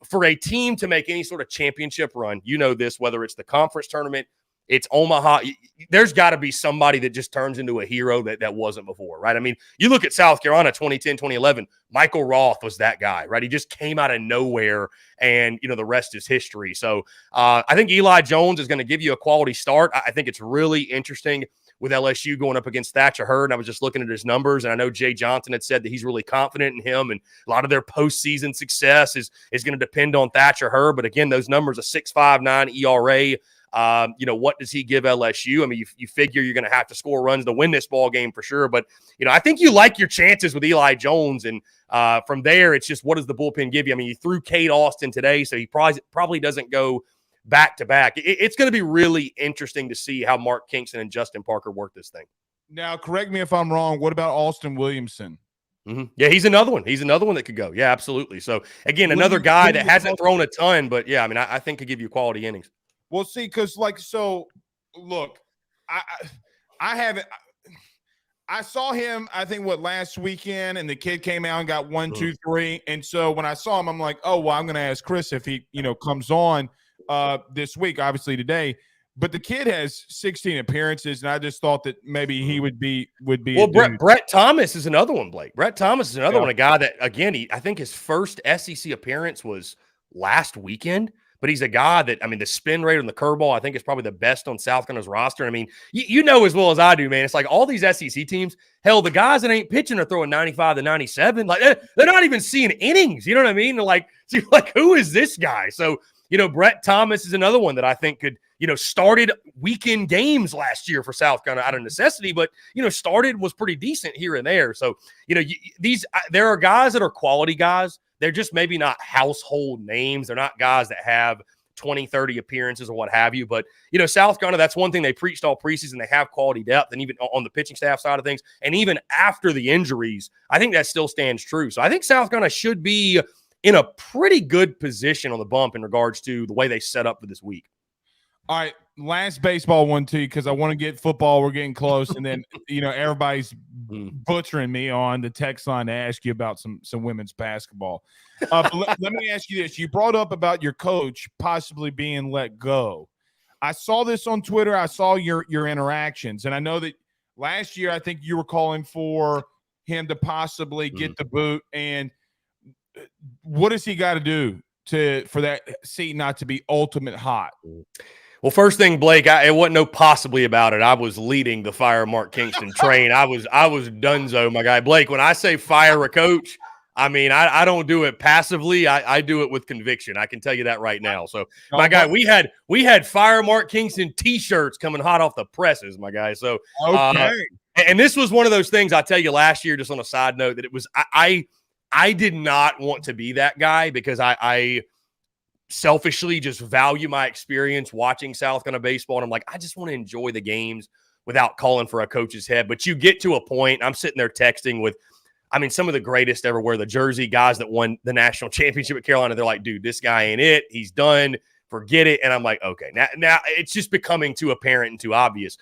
for a team to make any sort of championship run, this, whether it's the conference tournament, it's Omaha. There's got to be somebody that just turns into a hero that wasn't before, right? I mean, you look at South Carolina 2010, 2011, Michael Roth was that guy, right? He just came out of nowhere, and, the rest is history. So I think Eli Jones is going to give you a quality start. I think it's really interesting with LSU going up against Thatcher Hurd. I was just looking at his numbers, and I know Jay Johnson had said that he's really confident in him, and a lot of their postseason success is going to depend on Thatcher Hurd. But again, those numbers, a 6.59 ERA. What does he give LSU? I mean, you figure you're going to have to score runs to win this ball game for sure. But, I think you like your chances with Eli Jones. And from there, it's just what does the bullpen give you? I mean, you threw Cade Austin today, so he probably doesn't go back-to-back. It's going to be really interesting to see how Mark Kingston and Justin Parker work this thing. Now, correct me if I'm wrong. What about Austin Williamson? Mm-hmm. Yeah, he's another one. He's another one that could go. Yeah, absolutely. So, again, another guy that hasn't thrown a ton, but, yeah, I mean, I think could give you quality innings. Well, see, because look, I haven't. I saw him, I think, last weekend, and the kid came out and got 1, 2, 3. And so when I saw him, I'm like, oh, well, I'm going to ask Chris if he, comes on this week, obviously today. But the kid has 16 appearances, and I just thought that maybe he would be. Well, Brett Thomas is another one, Blake. Brett Thomas is another one, a guy that, again, I think his first SEC appearance was last weekend. But he's a guy that, I mean, the spin rate on the curveball, I think, is probably the best on South Carolina's roster. I mean, you know as well as I do, man. It's like all these SEC teams, hell, the guys that ain't pitching are throwing 95 to 97. Like, they're not even seeing innings. You know what I mean? They're like, who is this guy? So, Brett Thomas is another one that I think could, started weekend games last year for South Carolina out of necessity, but, started was pretty decent here and there. So, there are guys that are quality guys. They're just maybe not household names. They're not guys that have 20, 30 appearances or what have you. But, South Carolina, that's one thing they preached all preseason. They have quality depth, and even on the pitching staff side of things. And even after the injuries, I think that still stands true. So I think South Carolina should be in a pretty good position on the bump in regards to the way they set up for this week. All right, last baseball one, too, because I want to get football. We're getting close. And then, everybody's butchering me on the text line to ask you about some women's basketball. But let me ask you this. You brought up about your coach possibly being let go. I saw this on Twitter. I saw your interactions. And I know that last year I think you were calling for him to possibly get the boot. And what does he got to do for that seat not to be ultimate hot? Well, first thing, Blake, it wasn't no possibly about it. I was leading the fire Mark Kingston train. I was donezo, my guy. Blake, when I say fire a coach, I mean, I don't do it passively. I do it with conviction. I can tell you that right now. So, my guy, we had fire Mark Kingston T-shirts coming hot off the presses, my guy. So, okay. And this was one of those things I tell you last year, just on a side note, that it was I did not want to be that guy because I selfishly just value my experience watching South Carolina baseball. And I'm like, I just want to enjoy the games without calling for a coach's head. But you get to a point, I'm sitting there texting with, some of the greatest ever wear the jersey, guys that won the national championship at Carolina. They're like, dude, this guy ain't it. He's done. Forget it. And I'm like, okay, now it's just becoming too apparent and too obvious.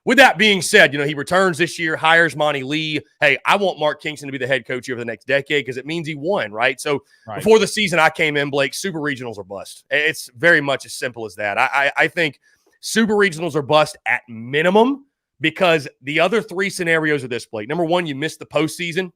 With that being said, he returns this year, hires Monty Lee. Hey, I want Mark Kingston to be the head coach here for the next decade because it means he won, right? So Before the season I came in, Blake, super regionals are bust. It's very much as simple as that. I think super regionals are bust at minimum because the other three scenarios are this, Blake. Number one, you missed the postseason.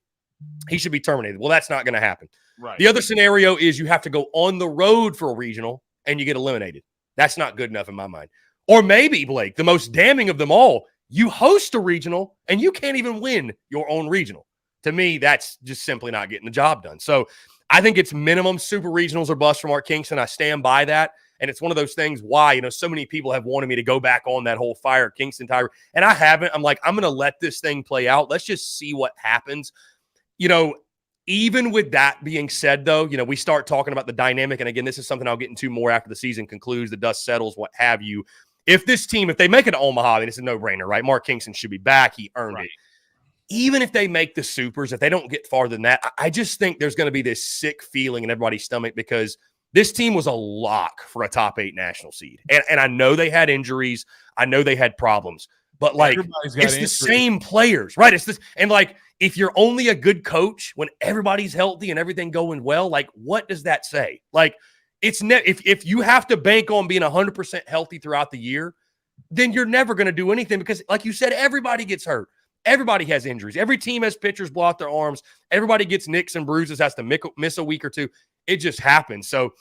He should be terminated. Well, that's not going to happen. Right. The other scenario is you have to go on the road for a regional and you get eliminated. That's not good enough in my mind. Or maybe, Blake, the most damning of them all, you host a regional and you can't even win your own regional. To me, that's just simply not getting the job done. So I think it's minimum super regionals or bust for Mark Kingston. I stand by that. And it's one of those things why, so many people have wanted me to go back on that whole fire Kingston Tiger. And I haven't. I'm like, I'm going to let this thing play out. Let's just see what happens. Even with that being said, though, we start talking about the dynamic. And again, this is something I'll get into more after the season concludes, the dust settles, what have you. if they make it to Omaha, then it's a no-brainer, right? Mark Kingston should be back. He earned it. Even if they make the supers, if they don't get farther than that, I just think there's going to be this sick feeling in everybody's stomach because this team was a lock for a top 8 national seed. And I know they had injuries. I know they had problems. But, like, it's the same players, right? It's this, and, like, if you're only a good coach when everybody's healthy and everything going well, like, what does that say? Like, if you have to bank on being 100% healthy throughout the year, then you're never going to do anything because, like you said, everybody gets hurt. Everybody has injuries. Every team has pitchers blow out their arms. Everybody gets nicks and bruises, has to miss a week or two. It just happens. So,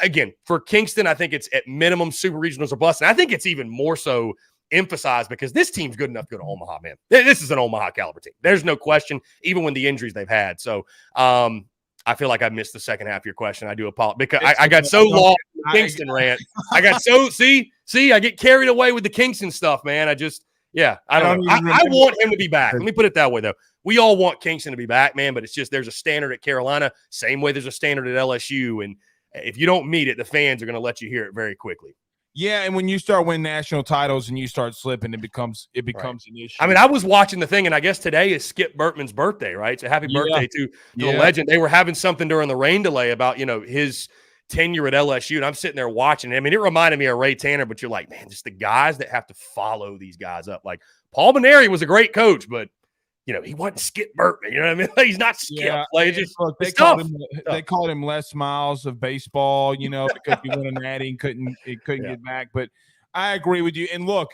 again, for Kingston, I think it's at minimum super regionals or bust. And I think it's even more so emphasized because this team's good enough to go to Omaha, man. This is an Omaha caliber team. There's no question, even when the injuries they've had. So I feel like I missed the second half of your question. I do apologize because I got so lost in the Kingston rant. I got so see, I get carried away with the Kingston stuff, man. I don't know. I want him to be back. Let me put it that way, though. We all want Kingston to be back, man, but it's just there's a standard at Carolina, same way there's a standard at LSU, and if you don't meet it, the fans are going to let you hear it very quickly. Yeah, and when you start winning national titles and you start slipping, it becomes an issue. I mean, I was watching the thing, and I guess today is Skip Bertman's birthday, right? So happy birthday to the legend. They were having something during the rain delay about, his tenure at LSU, and I'm sitting there watching. I mean, it reminded me of Ray Tanner, but you're like, man, just the guys that have to follow these guys up. Like, Paul Mainieri was a great coach, but he wasn't Skip Bertman. You know what I mean? Like, he's not Skip. Yeah, like, they called him Les Miles of baseball, because he won a natty and couldn't get back. But I agree with you. And look,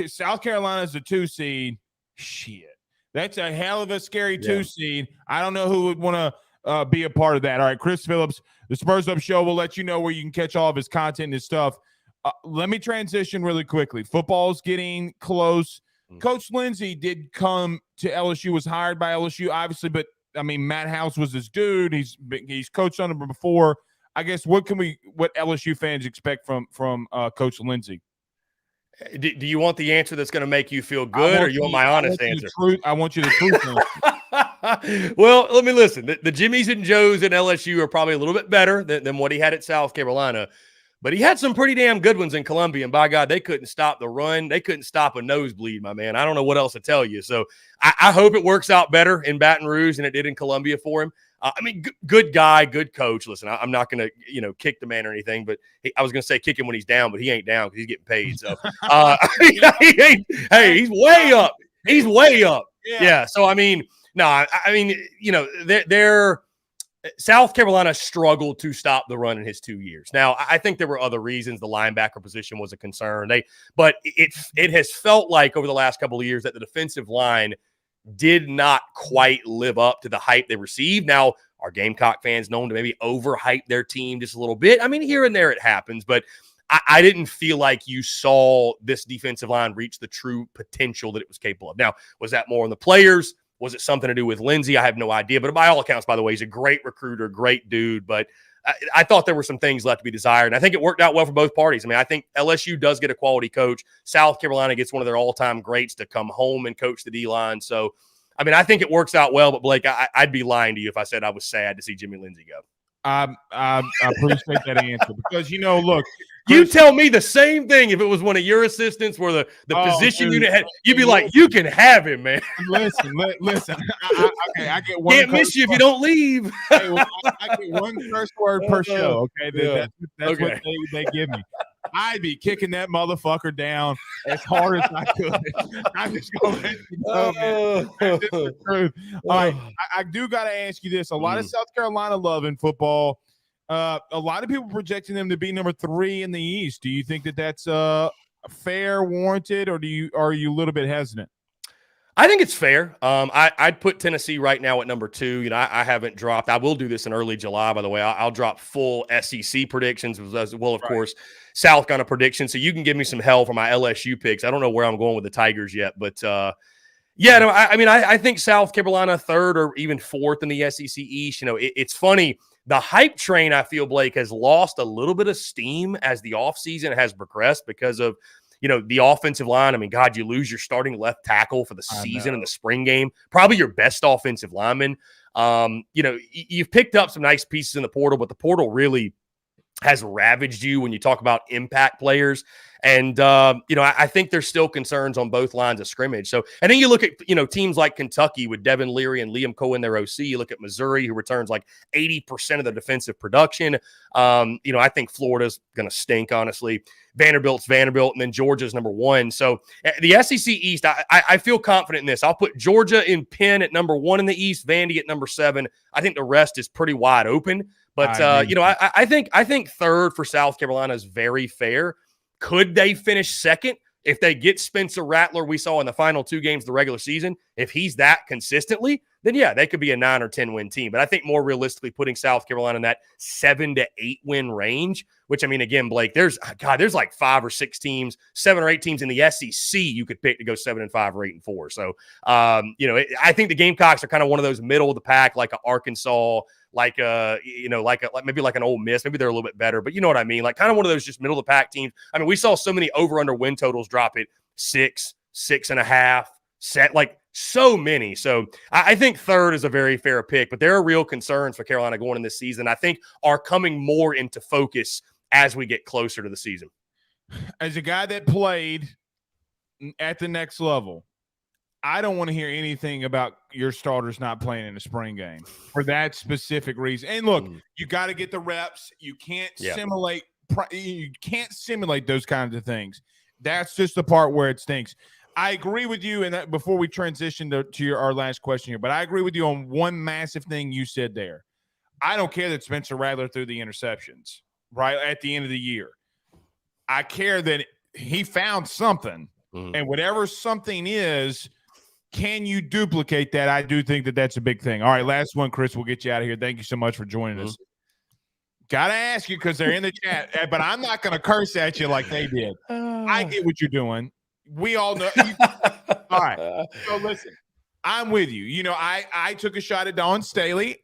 South Carolina is a 2 seed. Shit, that's a hell of a scary 2 seed. I don't know who would want to be a part of that. All right, Chris Phillips, the Spurs Up Show will let you know where you can catch all of his content and his stuff. Let me transition really quickly. Football's getting close. Coach Lindsey did come to LSU, was hired by LSU, obviously, but I mean, Matt House was his dude. He's coached under him before. I guess what LSU fans expect from Coach Lindsey? Do you want the answer that's going to make you feel good, or you want my honest answer? I want you the truth. Well, let me listen. The Jimmies and Joes in LSU are probably a little bit better than what he had at South Carolina. But he had some pretty damn good ones in Columbia, and by God, they couldn't stop the run. They couldn't stop a nosebleed, my man. I don't know what else to tell you. So I hope it works out better in Baton Rouge than it did in Columbia for him. I mean, good guy, good coach. Listen, I'm not going to, kick the man or anything, but I was going to say kick him when he's down, but he ain't down because he's getting paid. So, hey, he's way up. He's way up. Yeah. So, I mean, no, they're South Carolina struggled to stop the run in his 2 years. Now, I think there were other reasons. The linebacker position was a concern. But it has felt like over the last couple of years that the defensive line did not quite live up to the hype they received. Now, are Gamecock fans known to maybe overhype their team just a little bit? I mean, here and there it happens, but I didn't feel like you saw this defensive line reach the true potential that it was capable of. Now, was that more on the players? Was it something to do with Lindsey? I have no idea. But by all accounts, by the way, he's a great recruiter, great dude. But I thought there were some things left to be desired. And I think it worked out well for both parties. I mean, I think LSU does get a quality coach. South Carolina gets one of their all-time greats to come home and coach the D-line. So, I mean, I think it works out well. But, Blake, I'd be lying to you if I said I was sad to see Jimmy Lindsey go. I appreciate that answer because, look. You tell me the same thing if it was one of your assistants where the position unit had. You'd be like, you can have him, man. Listen. I get one. Can't miss you if you don't leave. Hey, well, I get one curse word per show. Okay, that's what they give me. I'd be kicking that motherfucker down as hard as I could. I'm just going to let you know, man. This is the truth. All right, I do got to ask you this. A lot of South Carolina love in football. A lot of people projecting them to be number 3 in the East. Do you think that that's fair, warranted, or are you a little bit hesitant? I think it's fair. I'd put Tennessee right now at number 2. I haven't dropped. I will do this in early July, by the way. I'll drop full SEC predictions as well, of course, South kind of predictions. So you can give me some hell for my LSU picks. I don't know where I'm going with the Tigers yet, but I think South Carolina 3rd or even 4th in the SEC East. It's funny. The hype train, I feel, Blake, has lost a little bit of steam as the offseason has progressed because of, the offensive line. I mean, God, you lose your starting left tackle for the season in the spring game, probably your best offensive lineman. You've picked up some nice pieces in the portal, but the portal really has ravaged you when you talk about impact players. And, I think there's still concerns on both lines of scrimmage. So, and then you look at, teams like Kentucky with Devin Leary and Liam Cohen, their OC. You look at Missouri, who returns like 80% of the defensive production. I think Florida's going to stink, honestly. Vanderbilt's Vanderbilt, and then Georgia's number 1. So the SEC East, I feel confident in this. I'll put Georgia in Penn at number 1 in the East, Vandy at number 7. I think the rest is pretty wide open. But, I think third for South Carolina is very fair. Could they finish second if they get Spencer Rattler we saw in the final 2 games of the regular season? If he's that consistently, then yeah, they could be a 9 or 10 win team. But I think more realistically putting South Carolina in that 7 to 8 win range, which I mean, again, Blake, there's like 5 or 6 teams, 7 or 8 teams in the SEC you could pick to go 7-5 or 8-4. So, I think the Gamecocks are kind of one of those middle of the pack, like a Arkansas, like maybe like an Ole Miss. Maybe they're a little bit better, but you know what I mean? Like kind of one of those just middle of the pack teams. I mean, we saw so many over-under win totals drop at 6, 6.5, set, like so many. So I think third is a very fair pick, but there are real concerns for Carolina going in this season. I think are coming more into focus as we get closer to the season. As a guy that played at the next level, I don't want to hear anything about your starters not playing in the spring game for that specific reason. And look, you got to get the reps. You can't simulate. You can't simulate those kinds of things. That's just the part where it stinks. I agree with you. And that before we transition to our last question here, but I agree with you on one massive thing you said there. I don't care that Spencer Rattler threw the interceptions right at the end of the year. I care that he found something, and whatever something is. Can you duplicate that? I do think that that's a big thing. All right, last one, Chris. We'll get you out of here. Thank you so much for joining us. Got to ask you because they're in the chat, but I'm not going to curse at you like they did. I get what you're doing. We all know. All right. So listen, I'm with you. I took a shot at Dawn Staley.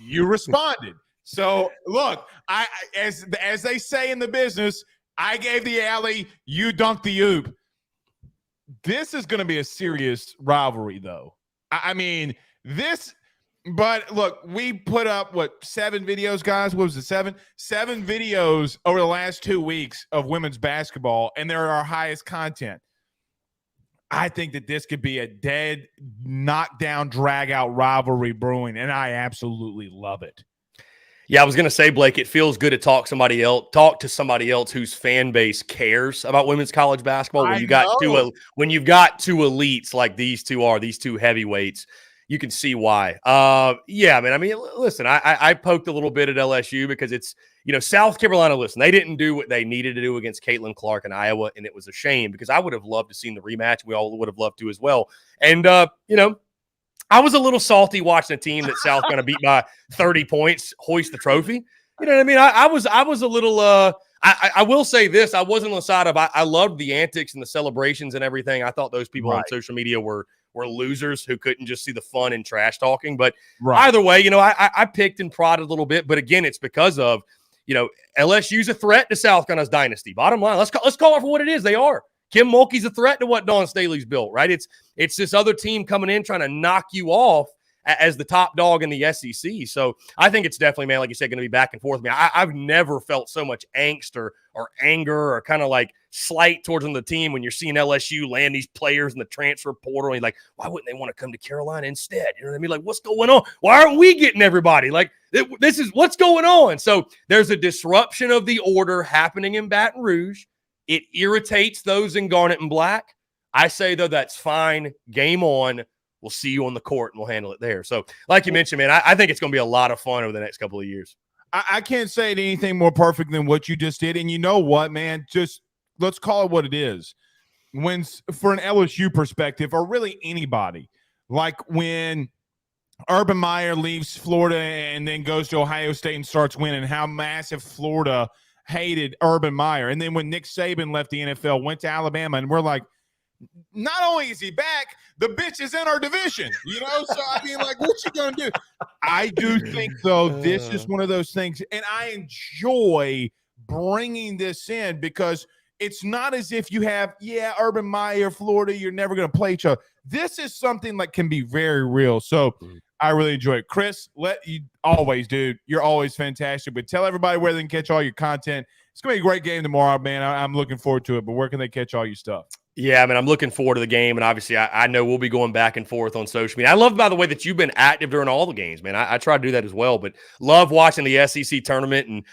You responded. So look, I as they say in the business, I gave the alley. You dunked the oop. This is going to be a serious rivalry, though. I mean, but look, we put up, 7 videos, guys? What was it, 7? 7 videos over the last 2 weeks of women's basketball, and they're our highest content. I think that this could be a dead, knockdown, drag-out rivalry brewing, and I absolutely love it. Yeah, I was going to say, Blake, it feels good to talk to somebody else whose fan base cares about women's college basketball. When you've got two elites like these two heavyweights, you can see why. Listen, I poked a little bit at LSU because it's, South Carolina, listen, they didn't do what they needed to do against Caitlin Clark in Iowa, and it was a shame because I would have loved to seen the rematch. We all would have loved to as well. And, I was a little salty watching a team that South kind of beat by 30 points, hoist the trophy. You know what I mean? I was a little I will say this. I wasn't on the side of I loved the antics and the celebrations and everything. I thought those people on social media were losers who couldn't just see the fun in trash talking. But either way, I picked and prodded a little bit. But again, it's because of, LSU's a threat to South Carolina's dynasty. Bottom line, let's call it for what it is. They are. Kim Mulkey's a threat to what Dawn Staley's built, right? It's this other team coming in trying to knock you off as the top dog in the SEC. So I think it's definitely, man, like you said, going to be back and forth. I've never felt so much angst or anger or kind of like slight towards the team when you're seeing LSU land these players in the transfer portal. And you're like, why wouldn't they want to come to Carolina instead? You know what I mean? Like, what's going on? Why aren't we getting everybody? Like, this is what's going on. So there's a disruption of the order happening in Baton Rouge. It irritates those in Garnet and Black. I say, though, that's fine. Game on. We'll see you on the court, and we'll handle it there. So, like you mentioned, man, I think it's going to be a lot of fun over the next couple of years. I can't say anything more perfect than what you just did. And you know what, man? Just let's call it what it is. When, for an LSU perspective, or really anybody, like when Urban Meyer leaves Florida and then goes to Ohio State and starts winning, how massive Florida hated Urban Meyer. And then when Nick Saban left the NFL, went to Alabama, and we're like, not only is he back, the bitch is in our division, So, I mean, like, what you going to do? I do think, though, this is one of those things, and I enjoy bringing this in because it's not as if you have, Urban Meyer, Florida, you're never going to play each other. This is something that can be very real. So I really enjoy it. Chris, always, dude, you're always fantastic. But tell everybody where they can catch all your content. It's going to be a great game tomorrow, man. I'm looking forward to it. But where can they catch all your stuff? Yeah, I mean, I'm looking forward to the game, and obviously I know we'll be going back and forth on social media. I love, by the way, that you've been active during all the games, man. I try to do that as well, but love watching the SEC tournament, and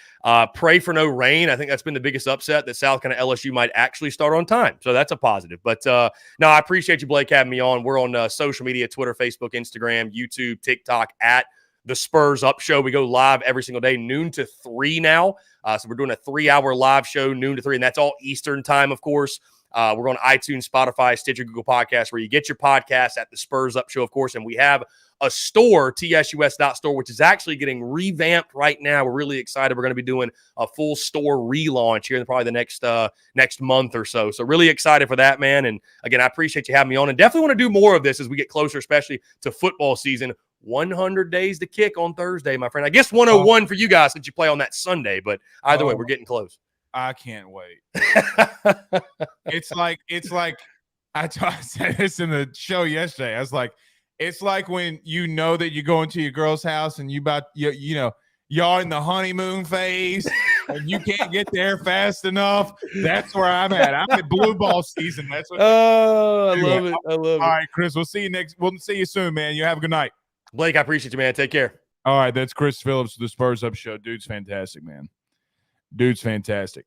pray for no rain. I think that's been the biggest upset, that South Carolina LSU might actually start on time, so that's a positive. But no, I appreciate you, Blake, having me on. We're on social media, Twitter, Facebook, Instagram, YouTube, TikTok, at the Spurs Up Show. We go live every single day, noon to 3 now. So we're doing a 3-hour live show, noon to 3, and that's all Eastern time, of course. We're on iTunes, Spotify, Stitcher, Google Podcasts, where you get your podcasts at the Spurs Up Show, of course. And we have a store, tsus.store, which is actually getting revamped right now. We're really excited. We're going to be doing a full store relaunch here in probably the next month or so. So really excited for that, man. And again, I appreciate you having me on, and definitely want to do more of this as we get closer, especially to football season. 100 days to kick on Thursday, my friend. I guess 101 for you guys since you play on that Sunday, but either way, we're getting close. I can't wait. It's like I said this in the show yesterday. I was like, it's like when you know that you go into your girl's house and y'all in the honeymoon phase and you can't get there fast enough. That's where I'm at. I'm at blue ball season. That's what. I love it. I love it. All right, Chris. We'll see you soon, man. You have a good night. Blake, I appreciate you, man. Take care. All right, that's Chris Phillips of the Spurs Up Show. Dude's fantastic, man. Dude's fantastic.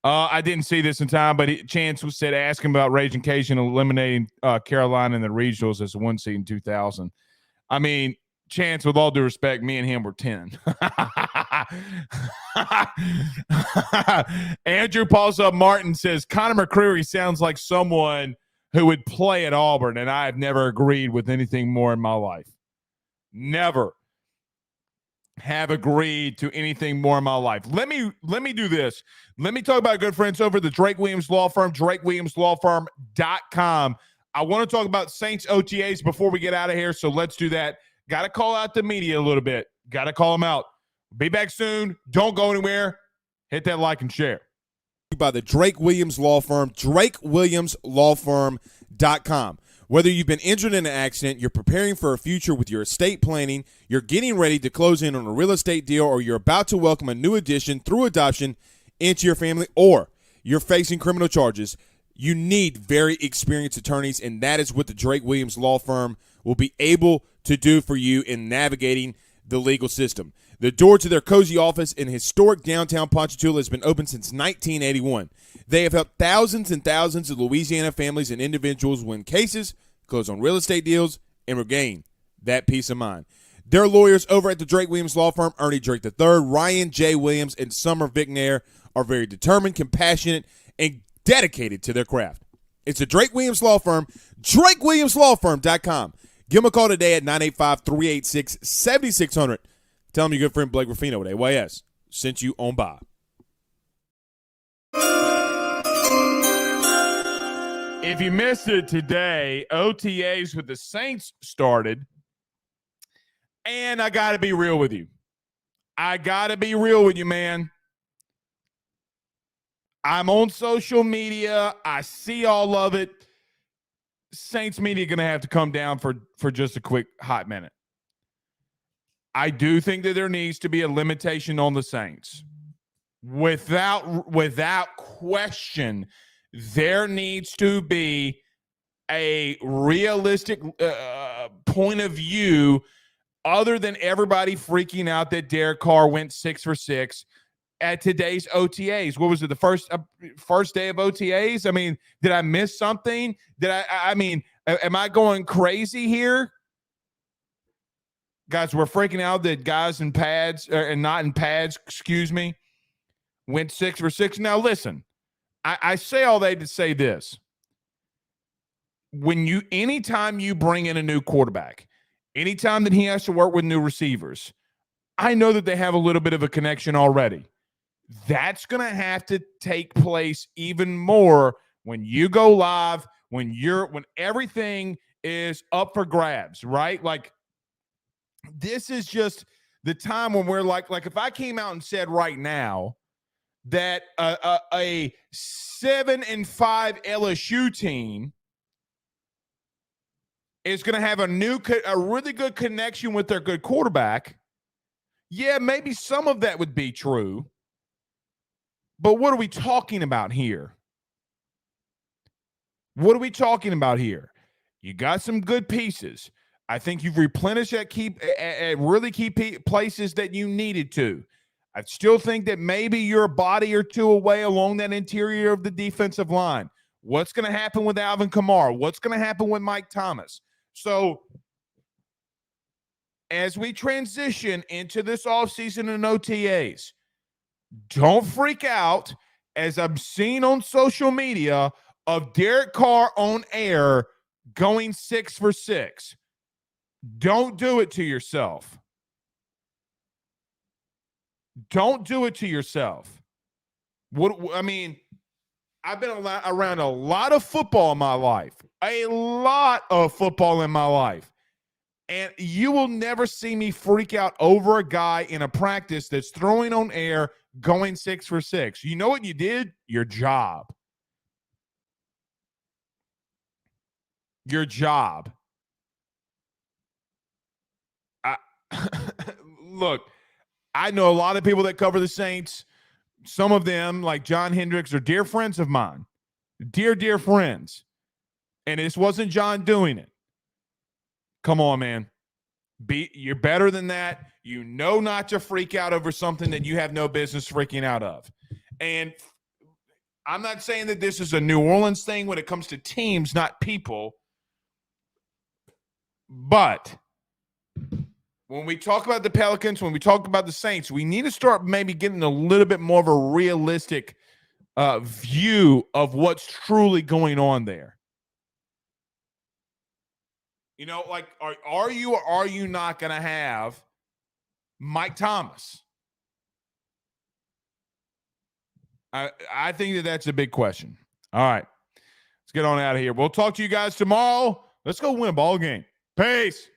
I didn't see this in time, but Chance said, ask him about Raging Cajun eliminating Carolina in the regionals as a 1 seed in 2000. I mean, Chance, with all due respect, me and him were 10. Andrew Paul's Martin says, Connor McCreary sounds like someone who would play at Auburn, and I have never agreed with anything more in my life. Never have agreed to anything more in my life. Let me do this. Let me talk about good friends over at the Drake Williams Law Firm, drakewilliamslawfirm.com. I want to talk about Saints OTAs before we get out of here, so let's do that. Got to call out the media a little bit. Got to call them out. Be back soon. Don't go anywhere. Hit that like and share. By the Drake Williams Law Firm, drakewilliamslawfirm.com. Whether you've been injured in an accident, you're preparing for a future with your estate planning, you're getting ready to close in on a real estate deal, or you're about to welcome a new addition through adoption into your family, or you're facing criminal charges, you need very experienced attorneys, and that is what the Drake Williams Law Firm will be able to do for you in navigating the legal system. The door to their cozy office in historic downtown Ponchatoula has been open since 1981. They have helped thousands and thousands of Louisiana families and individuals win cases, close on real estate deals, and regain that peace of mind. Their lawyers over at the Drake Williams Law Firm, Ernie Drake III, Ryan J. Williams, and Summer Vignair, are very determined, compassionate, and dedicated to their craft. It's the Drake Williams Law Firm, drakewilliamslawfirm.com. Give them a call today at 985-386-7600. Tell them your good friend Blake Ruffino at AYS sent you on by. If you missed it today, OTAs with the Saints started. And I got to be real with you. Man. I'm on social media. I see all of it. Saints media going to have to come down for just a quick hot minute. I do think that there needs to be a limitation on the Saints. Without question, there needs to be a realistic point of view other than everybody freaking out that Derek Carr went 6 for 6 at today's OTAs. What was it, the first day of OTAs? I mean, did I miss something? Am I going crazy here? Guys, we're freaking out that guys in pads, and not in pads, went 6 for 6. Now, listen, I say all that to say this. Anytime you bring in a new quarterback, anytime that he has to work with new receivers, I know that they have a little bit of a connection already. That's going to have to take place even more when you go live, when everything is up for grabs, right? Like, this is just the time when we're like if I came out and said right now that a 7-5 LSU team is going to have a really good connection with their good quarterback, yeah, maybe some of that would be true. But what are we talking about here? What are we talking about here? You got some good pieces. I think you've replenished at really key places that you needed to. I still think that maybe you're a body or two away along that interior of the defensive line. What's going to happen with Alvin Kamara? What's going to happen with Mike Thomas? So as we transition into this offseason and OTAs, don't freak out, as I'm seeing on social media, of Derek Carr on air going 6 for 6. Don't do it to yourself. Don't do it to yourself. I've been around a lot of football in my life. A lot of football in my life. And you will never see me freak out over a guy in a practice that's throwing on air going 6 for 6. You know what you did? Your job. Your job. Look, I know a lot of people that cover the Saints. Some of them, like John Hendricks, are dear friends of mine. Dear, dear friends. And this wasn't John doing it. Come on, man. You're better than that. You know not to freak out over something that you have no business freaking out of. And I'm not saying that this is a New Orleans thing when it comes to teams, not people. But when we talk about the Pelicans, when we talk about the Saints, we need to start maybe getting a little bit more of a realistic view of what's truly going on there. You know, like, are you or are you not going to have Mike Thomas? I think that's a big question. All right. Let's get on out of here. We'll talk to you guys tomorrow. Let's go win a ball game. Peace.